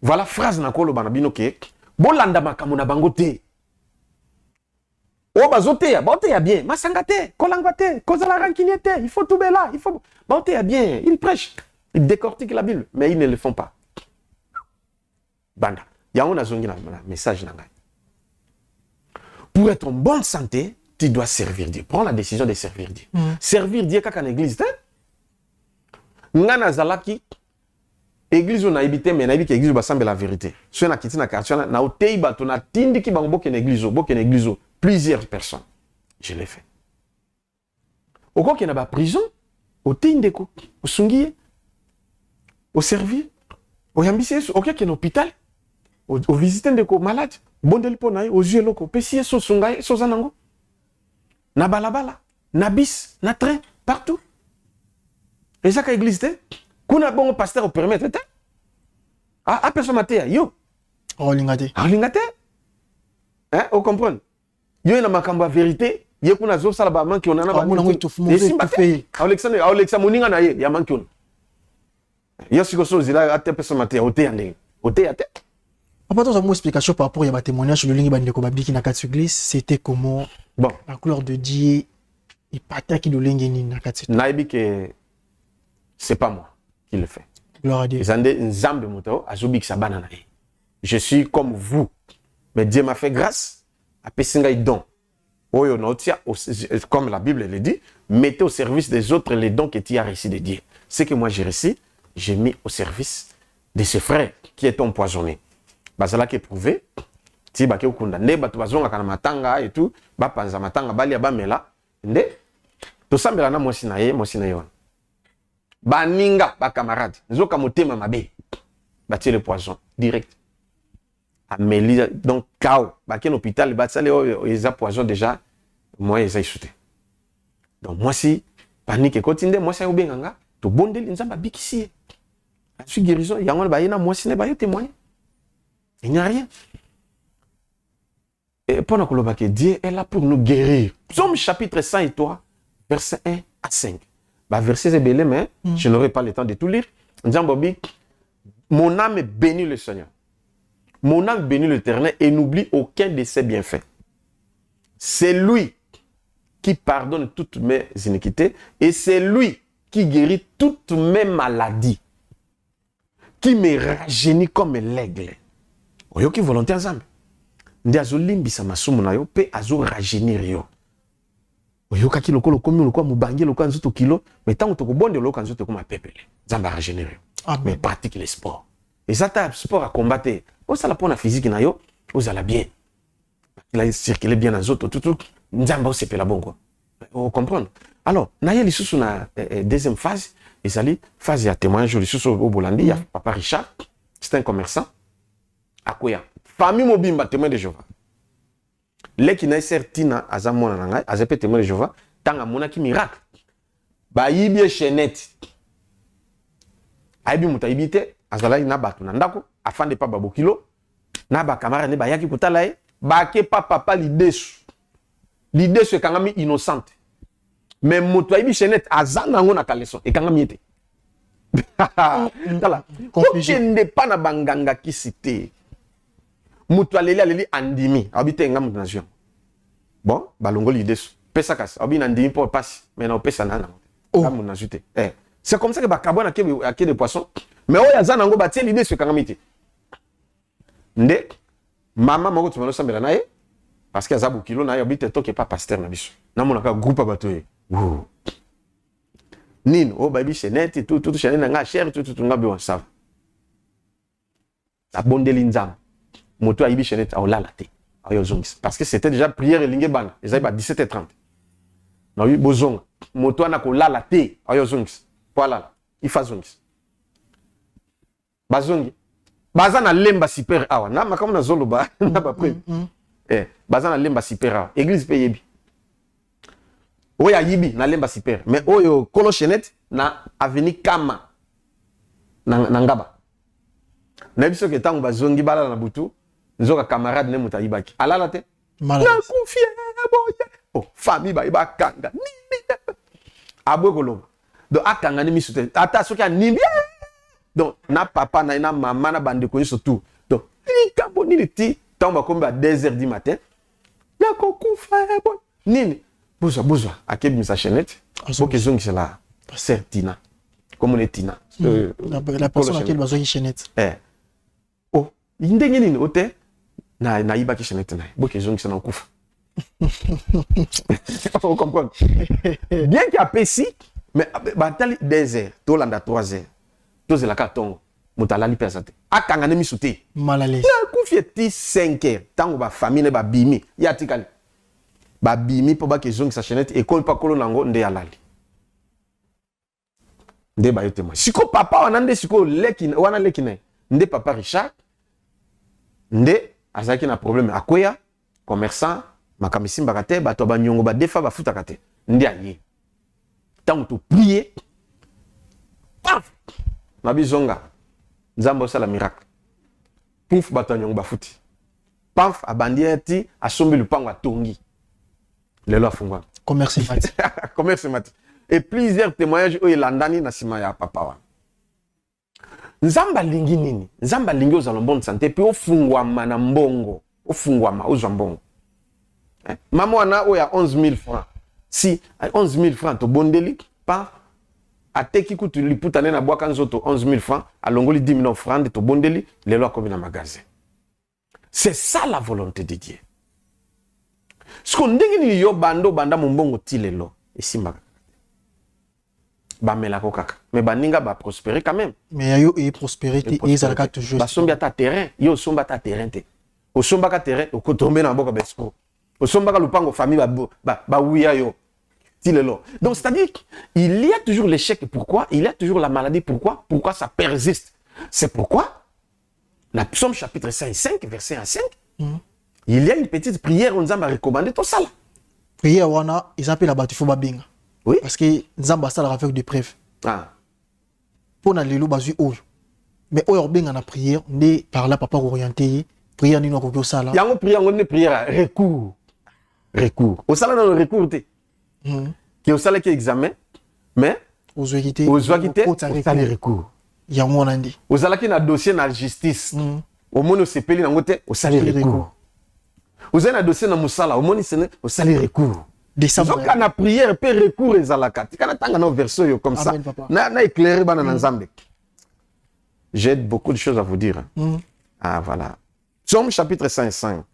Voilà phrase na kolo banabino ke bolanda makambo na bango te. O bazote ya bien, masanga te, kolangwa te, kozala rancunier te, il faut tout là, il faut baote ya bien, ils prêchent, ils décortiquent la Bible, mais ils ne le font pas. Banda, yango na zongi na message na ngai. Pour être en bonne santé, tu dois servir Dieu. Prends la décision de servir Dieu. Servir Dieu kaka na église te. Nga nazalaki église on a habité mais na habité église basambe la vérité so na kiti na quartier na otei bato na tindi ki bango boke na église plusieurs personnes je l'ai fait oko ki na ba prison otei ndeko osungi au servir au yambisi ok ki na hôpital au visiter ndeko malade bondeli pona aux yeux loko pesi so sungai so zanango na balabala na bis na train partout et ça ka église te kuna bongo pasteur au permettre te a personne maté yo olingate hein on comprend yo na makambo vérité ye kuna zo sala ba manki ona na ba mona ngito fumo fait Alexa moninga na ye ya manki ona yo siko so zila ate personne maté ote ande ote ate Papa, tu as une explication par rapport à témoignage sur le ligne de Kobabiki na quatre églises, c'était comment la couleur de Dieu et pata qui le ligne ni na quatre. Naibi que c'est pas moi qui le fait. Gloire à Dieu. Je suis comme vous, mais Dieu m'a fait grâce à pesinga don. Comme la Bible le dit, mettez au service des autres les dons que tu as reçus de Dieu. Ce que moi j'ai reçu, j'ai mis au service de ce frère qui est empoisonné. Bazala qui est prouvé, ti ba ke ukunda nde batu bazonga kana matanga et tout, ba panza matanga bali ba mela, nde to sambela na mosi na yon. Ba ninga ba camarade, nzoka motema mabe. Ba tie le poison direct. Amélie donc kao, ba ken hôpital ba tsale ils a poison déjà, moi ils a sauté. Donc moi si panique kotinde moi ça obenganga, to bondeli nzamba bikisi. Je suis guérison, yango ba yena moi si ne ba yo témoigner. Il n'y a rien. Et pendant que Dieu est là pour nous guérir. Psaume chapitre 103, verset 1 à 5. Bah, verset est belé, mais je n'aurai pas le temps de tout lire. Mon âme bénit le Seigneur. Mon âme bénit l'Éternel et n'oublie aucun de ses bienfaits. C'est lui qui pardonne toutes mes iniquités et c'est lui qui guérit toutes mes maladies. Qui me rajeunit comme l'aigle. Oyoki volonté nzambe ndi azolimbisa masumu na yo pe azo rajeunir yo oyoka ki lokolo komi lokwa mubangi lokwa nzuto kilo mais tant to kobonde lokwa nzuto koma pepele nzambe rajeunir yo mais pratique les sports et ça ta sport à combattre o sala pona physique na yo ozala bien la circuler bien na zoto tout nzambe o sepela bongo on comprendre alors na ye lisusu na deuxième phase ezali phase ya témoignage lisusu au Bolandi ya papa Richard c'est un commerçant akoya famille mobimba témoin de Jéhovah leki na certina azamona na ngai azape témoin de Jéhovah tanga monaki miracle ba yibie chenette aibi mutaibite azalai na batu na ndako afande pa babokilo na ba kamara ne bayaki kutala e ba ke papa lidesu ekangami innocente mais moto aibi chenette azana ngo na kaleson ekangami ete tala kokende pa na banganga kisite mutu aleli andimi abite nga mutu nation bon balongo l'idée pesa kasi abi andimi pour passe mais na pesa nana nga mutu nation c'est comme ça que bakabona ke des poissons mais oya zana ngo batie l'idée sur kangamite nde mama moko tumelo sambela naye parce que azabu kilo naye abite to ke pas pasteur na biso na mona ka groupe batoye nino o baby chenette tout chenette nga cher tout ngabe on savent la bondeli nzam moto aibi chenette a olala te ayo zongis parce que c'était déjà prière elinge bana ezali ba 17h30 na wi bozonga moto ana ko lala te ayo zongis voilà il fa zongis bazongi bazana lemba super awa na makamo na zolo ba na ba pre bazana lemba super awa église pe yebi oya yibi na lemba super mais oyo kolo chenette na avenue Kama na ngaba na biso ke tango bazongi bala na butu nzoka camarade ne muta ibaki alala te na confie boye oh famille ba ibakanga abwe kolomba donc akanga ni misute ata soki animbi donc na papa na mama na bande ko surtout donc ni kambo ni ti tango komba 2h du matin na ko kufa boy nini bozo akebi misa chenette boke zongi c'est la certina comme on est tina la personne à laquelle bazongi chenette oh ndenge nini ote na ibaki chenette na boke zongi na kufa on comprend bien qu'il a pessi mais batali 2h to landa 3h to zela katongo mutalali pesate akangane misute Mal à l'aise. kufi ti 5 heures tango ba famille ne ba bimi ya tikali ba bimi po ba kezongi sa chaînette école pa kolo nango nde alali nde ba yote moi siko papa wana nde siko leki wana leki ne nde papa Richard nde azaki na problème akoya commerçant makamisi mbakate bato ba nyongo ba defa ba futa kate nde aye tango to prier paf na bizonga nzambo sala miracle pouf bato nyongo ba futi paf abandi eti asombi lupango atongi lelo afungwa Commerce mati. commerce mati et plusieurs témoignages oyo elandani na nsima ya papa wana nzamba lingi nini nzamba lingi ozala bonne santé pe ofungwama na mbongo ofungwama ozwa mbongo mama wana oyo ya 11 000 francs si 11 000 francs tobondeli pa ateki kutu liputa nde na bwaka nzoto 11 000 francs alongoli 10 000 francs nde tobondeli lelo akomi na magasin. C'est ça la volonté de Dieu. Ce qu'on dit que yo bando banda mombongo ti lelo esimbaka bamela ko kaka mais baninga ba prospérer quand même. Mais yo et prospérité et ezalaka toujours. Basombi ata terrain yo somba ta terrain te osomba ka terrain okotombe na boka besko osomba ka lupango famille ba wuya yo ti lelo. Donc c'est-à-dire il y a toujours l'échec. Pourquoi? Il y a toujours la maladie. Pourquoi? Pourquoi ça persiste? C'est pourquoi la Psaume chapitre 5 verset 1 à 5 il y a une petite prière on nous a recommandé tout ça là. Prière wana ils appellent la batifo babinga. Oui. Parce que nzamba ça avec des preuves. Ah. Pour na lelo bazui oyo. Mais oyo benga na prière ndé par là papa orienté prière nino ko sala. Yango prière on prière recours. Recours. Au sala dans le recours té. Qui au sala qui examen mais aux ouakité au sala recours. Yango nandi. Au sala qui na dossier na justice. Au mono sepeli nango té au sala recours. Vous avez un dossier dans Moussala, au moins au salaire recours. Donc, quand on a prière, peut recours et zalaka. Quand on a un verset comme ça, on a éclairé dans Nzambe. J'ai beaucoup de choses à vous dire. Ah, voilà. Psaume chapitre 5.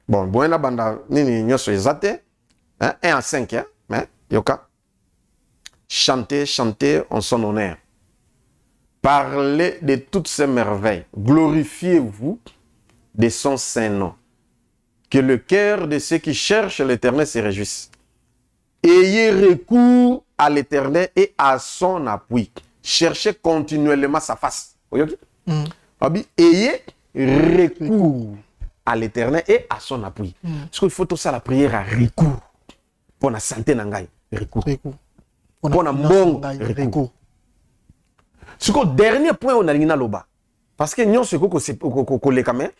Bon, buena banda, nini nyoso ezate. 1 à 5, hein? Yoka. Chantez en son honneur. Parlez de toutes ces merveilles. Glorifiez-vous de son saint nom. Que le cœur de ceux qui cherchent l'Éternel se réjouisse. Ayez recours à l'Éternel et à son appui. Cherchez continuellement sa face. Ayez recours à l'Éternel et à son appui. Parce qu'il faut tout ça la prière à recours. Pour la santé nangai, recours. Pour la mbongo, recours. Ce que dernier point on a lina loba parce que nous ce que les caméras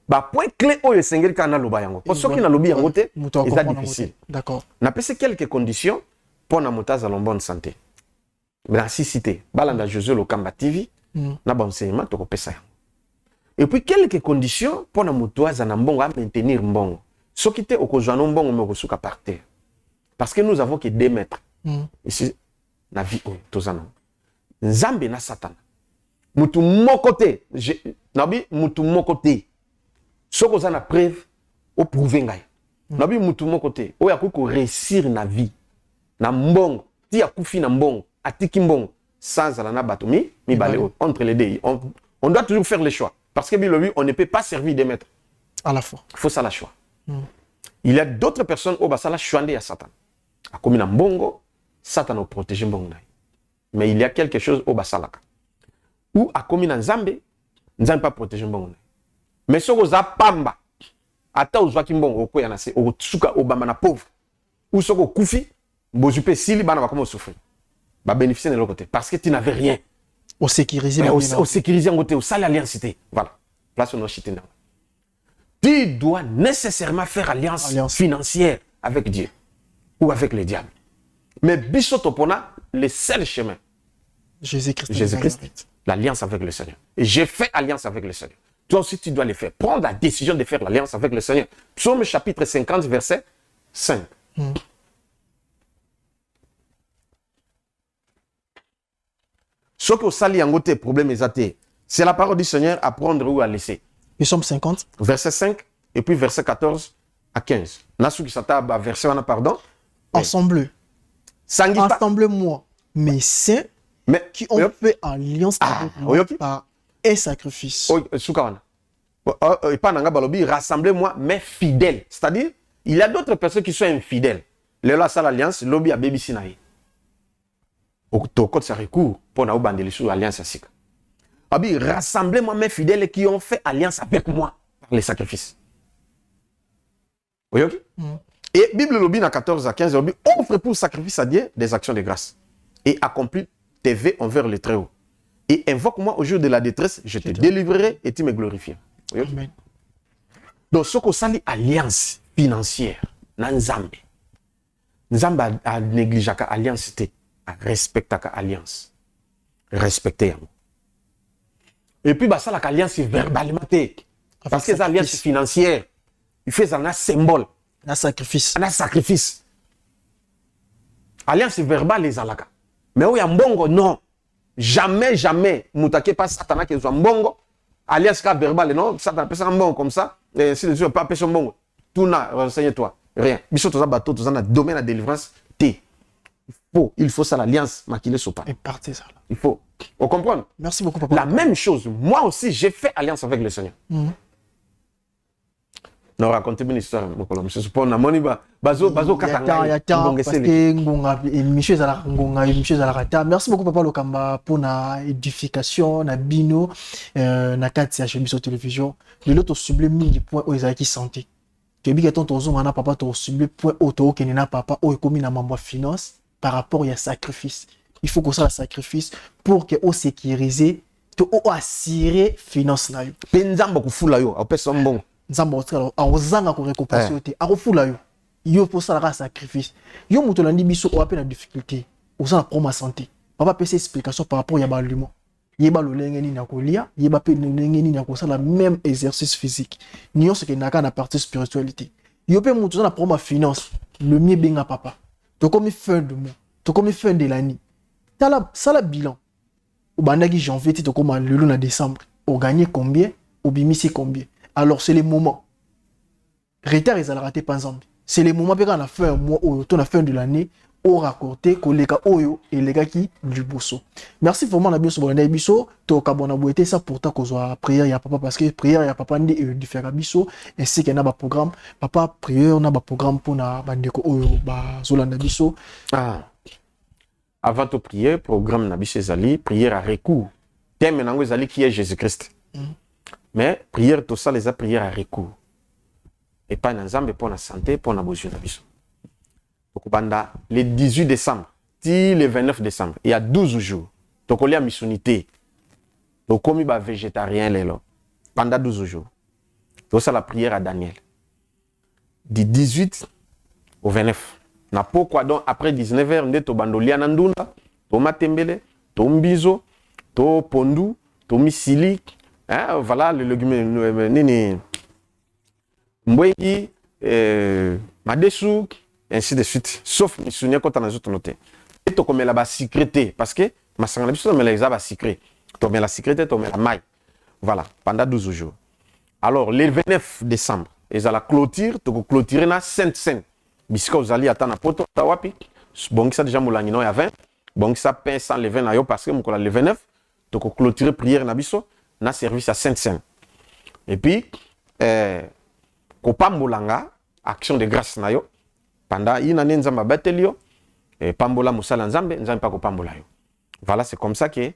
bah point clé au sengel kana loba yango parce que na lobi yango te c'est difficile. D'accord. Na pese quelques conditions pour na motaza en bonne santé. Mais la cité balanda Josué le Kamba TV na bon enseignement to kopesa. Et puis quelques conditions pour na motoza na mbongo à maintenir mbongo. Ce qui était au kozwana mbongo me kosuka par terre. Parce que nous avons que 2 mètres. Ici na vie o tozana. Nzambe na Satan. Mutu mokote. Nabi mutu mokote. Soko za na preuve o prouver ngai. Nabi mutu mokote. O ya ko réussir na vie. Na mbongo. Ti ya kufi na mbongo. Atiki mbongo. Sans alana batomi. Mi baleo. Entre les deux. On doit toujours faire le choix. Parce que bilobi, on ne peut pas servir des maîtres. À la fois. Il faut ça la choix. Il y a d'autres personnes au basa la choix à Satan. A komi na mbongo. Satan a protégé mbongo. Mais il y a quelque chose au basalaka. Ou à commis dans Nzambe, Nzambe pas protéger mbongo. Mais ce que pamba, ata uzwa kimbongo oko yana se o tsuka obama na pauvre. Ou ce que kufi, bozupe sili bana va comment souffrir. Ba bénéficier de l'autre côté parce que tu n'avais rien. Au sécuriser au sécuriser en côté au sale alliance. Voilà. Place on chité. Tu dois nécessairement faire alliance financière avec Dieu ou avec le diable. Mais Bissotopona, le seul chemin. Jésus-Christ. L'alliance avec le Seigneur. Et j'ai fait alliance avec le Seigneur. Toi aussi, tu dois le faire. Prends la décision de faire l'alliance avec le Seigneur. Psaume chapitre 50, verset 5. Ce que sali angote problème est c'est la parole du Seigneur à prendre ou à laisser. Psaume 50. Verset 5 et puis verset 14 à 15. Nasu sata verset pardon. Ensemble. Ensemble-moi, mes saints, Mais qui ont fait alliance avec moi par un sacrifice. Rassemblez-moi, mais fidèles. C'est-à-dire, il y a d'autres personnes qui sont infidèles. Les là, ça l'alliance, lobby a baby sinaï. Au code, ça recourt pour nous bander sur l'alliance. Rassemblez-moi, mes fidèles qui ont fait alliance avec moi par les sacrifices. Oui, ok? Et Bible lobby dans 14 à 15, lobby offre pour sacrifice à Dieu des actions de grâce et accomplit tes vœux envers le Très-Haut. Et invoque-moi au jour de la détresse, je te délivrerai et tu me glorifieras. Oui, okay? Amen. Donc, ce qu'on s'allie alliance financière, Nzambe. Nzambe a négligé la alliance, a respecté la alliance. Respecter. Et puis, ça, la alliance verbalement. Parce que l'alliance financière, il fait un symbole. Un sacrifice. Un sacrifice. Alliance verbale, les alaka. Mais où il y a un bongo, non. Jamais, jamais, moutake pas Satan qui est un bongo. Alliance verbale, non. Satan peut un bongo comme ça. Et si les yeux pas un bongo. Tout n'a, renseigne-toi. Rien. Bichot, tu as bateau, tu as un domaine de délivrance. Il faut ça, l'alliance maquillée sur pas. Et partez ça. Il faut. On comprend? Merci beaucoup, papa. La même chose. Moi aussi, j'ai fait alliance avec le Seigneur. Non, racontez-moi une histoire, mon colonel. Je suppose que bazo katanga. Merci beaucoup, papa Lokamba, pour la édification, la bino, na kati ya Biso télévision. De l'autre sublime mille points où ils ont santé. Tu as dit que ton tozo mana papa to sublime point auto que nina papa ou comme na mambo finance par rapport à sacrifice. Il faut que ça la sacrifice pour que au sécuriser, to o assurer finance na yo. Penzamba ku fula yo, opé son bon. Nzambo otala awozanga ko récompense te akofula yo pour ça la sacrifice yo muto landi biso o appel na difficulté ozana problème santé papa pesa explication par rapport ya balumo yeba lolenge ni na kolia yeba pe lolenge ni na kosala même exercice physique nion ce que naka na partie spiritualité yo pe muto na problème finance le mieux benga papa to comme fin de mois to comme fin de l'année tala sala bilan au bandaki janvier to comme lelo na décembre o gagner combien au bimisi combien. Alors, c'est les moments. Retard, ils ont raté pas ensemble. C'est les moments qu'on a fait un mois ou à la fin de l'année, au raccorté, que les gars oyo et les gars qui du bosso. Merci vraiment la biso bonne biso. To kabona boité ça pourtant qu'on soit prière ya papa parce que prière ya papa ndi différent biso ainsi qu'il y a un programme. Papa prière on a un programme pour na bandeko oyo ba zolanda biso. Avant de prier, programme na biso zali prière à recours. Thème nango zali qui est Jésus-Christ. Mais prière, tout ça, les prières à recours. Et pas dans Zambé pour la santé, pour la besoin de biso. Le 18 décembre, le 29 décembre, il y a 12 jours. Donc, il y a missionité. Donc, comme il y a végétarien, pendant 12 jours. Donc, ça, la prière à Daniel. Du 18 au 29. Na pourquoi donc, après 19h, on est au bandolia nandunda, to matembele, to mbizo, to pondu, to misili. Hein, voilà le légume nini mbwengi madesu ainsi de suite sauf misounia quand on a autres noté et to comme la bas sécurité parce que ma sangana biso mais les aba secret to mais la sécurité to mais la maille voilà pendant 12 jours alors le 29 décembre ils à la clôture to clôturer na Sainte-Seine bisika vous allez attendre poto tawapi bon ça déjà moulani no ya 20 bon ça pain sans le 20 na yo parce que mon le 29 to clôturer prière na biso na service à Sainte-Seine. Et puis, Kopambolanga, action de grâce na yo, pendant une année, nzamba batelio, et Pambola Moussala Nzambe, nzambe pas Kopambola yo. Voilà, c'est comme ça que,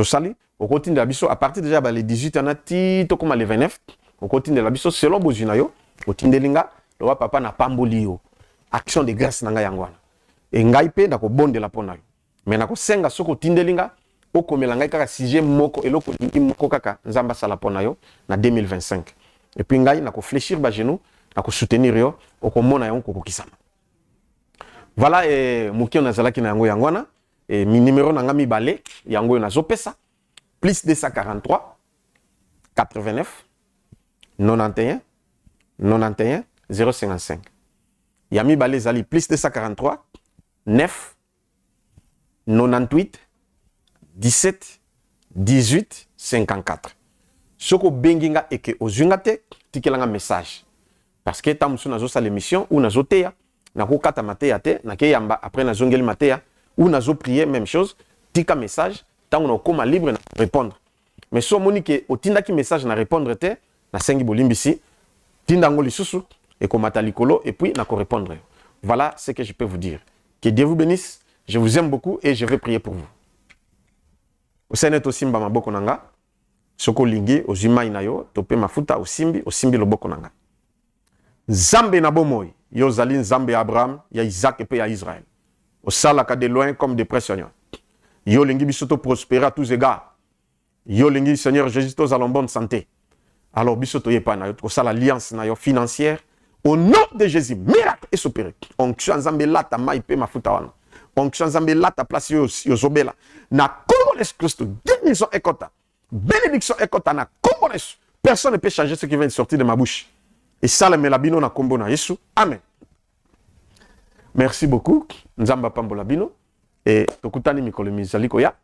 sali, au continue de la biso, à partir déjà, les 18 ans, tito comme les 29, au continue de la biso, selon Bozuna yo, au Tindelinga, le roi papa na Pamboli yo, action de grâce na nga yangwana. Et ngaipe, na ko bonde la pona yo. Mais na ko senga soko Tindelinga, okomela ngai kaka sujet moko eloko moko kaka nzamba sala pona yo na 2025 et puis ngai na ko fléchir ba genou na ko soutenir yo okomona yo kokokisama voilà muki on azalaki na yango yangwana et mi numéro na ngami balé yango na zopesa plus 243 89 91 91 055 yami balé zali plus 243 9 98 17 18 54. Soko benginga eke ozungate tikelanga message. Parce que tamusu nazo sa l'émission ou nazo teya, nako kata mateya te, nake yamba après nazo ngeli mateya ou nazo prier même chose, tika message tant on koma libre na répondre mais so moni ke otinda ki message na répondre te na sengi bolimbisi tinda ngoli susu et komata likolo et puis na ko répondre. Voilà ce que je peux vous dire. Que Dieu vous bénisse. Je vous aime beaucoup et je vais prier pour vous. Osenet osimba maboko nanga. Soko lingi ozima inayo tope mafuta osimbi loboko nanga. Nzambe na bomoi yo zali nzambe ya Abraham, ya Isaac et ya Israël. Osalaka de loin comme de près Seigneur. Yo lingi bisoto prospérer à tous égards. Yo lingi Seigneur Jésus tos en bonne santé. Alors bisoto yepa na yo osala alliance na yo financière au nom de Jésus. Miracle est opéré. Onction nzambe lata mai pe mafuta wana. Onction nzambe lata place yo zobela. Na Congolais Christ guérison ekota. Bénédiction ekota na Congolais. Personne ne peut changer ce qui vient de sortir de ma bouche. Et ça, le melabino na kombo na Yesu. Amen. Merci beaucoup. Nzamba pambola bino. Et tokutani mikolo mizaliko ya.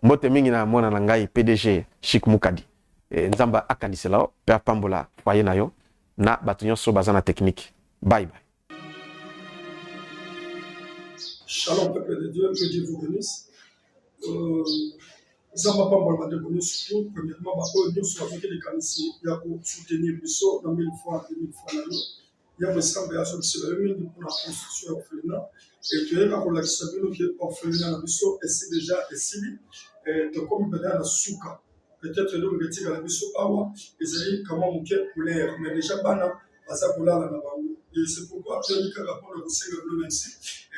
Mbote mingi na mwana na ngai PDG Chic Mukadi. Nzamba akanisela père pambola foyer na yo na bato nyonso baza na technique. Bye bye. Shalom peuple de Dieu, que Dieu vous bénisse. Nzamba pambola badeboni surtout premièrement ba nyonso avec les kanisi ya ko soutenir biso dans 1000 fois 2000 fois na yo. Ya besambe ya so bisela mingi pour la construction ya orphelinat et tu es là pour la kisabino qui est orphelinat na biso et c'est déjà esili et to comme beda na suka peut-être le ngeti la biso awa ezali comment mon cœur couleur mais déjà bana asa kolala na bango et c'est pourquoi tu as dit que pour le conseil de merci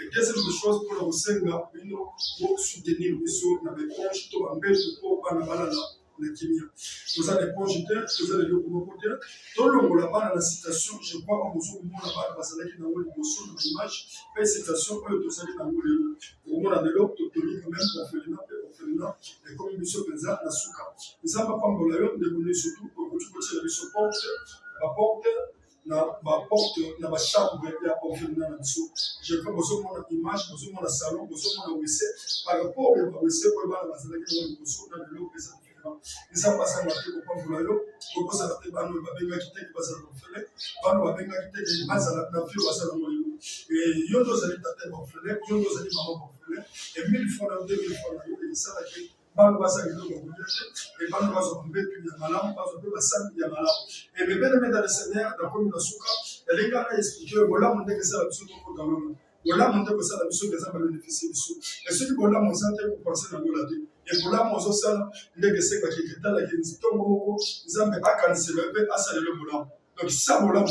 et deuxième chose pour le conseil bino pour soutenir biso na beponge to ambel to bana bana na kimia vous avez projeté vous avez le côté tout le monde là-bas la citation je crois qu'on vous au monde là-bas parce que dans le bosso de l'image et citation que vous allez dans le monde là l'autre to quand même orphelinat et comme biso penza na suka ça va pas ngolo yo de bonne surtout pour que tu puisses le biso porte na ba chambre ya orphelinat na biso je crois bosso mon image bosso mon salon bosso mon wc par rapport au wc pour ba la zala qui dans le bosso dans le lot ça passe à la tête au point de l'eau au poste à la tête bano babenga qui teke basa orphelin bano babenga qui teke basa la vie basa la molimo et yo dos ali tête orphelin yo dos ali maman orphelin et 1000 fois dans 2000 fois là et ça là que bano basa le lot et bano basa tomber puis ya malam basa pe basa ya malam et bébé le dans le Seigneur dans comme la souka et les gars expliquer voilà mon que ça la biso ko dans le voilà mon que ça la biso que ça va bénéficier biso et ceux qui voilà mon santé pour penser dans la vie et voilà mon ça ndenge seka qui est dans la qui tombe nzambe akanisela pe asala le bolam donc ça bolam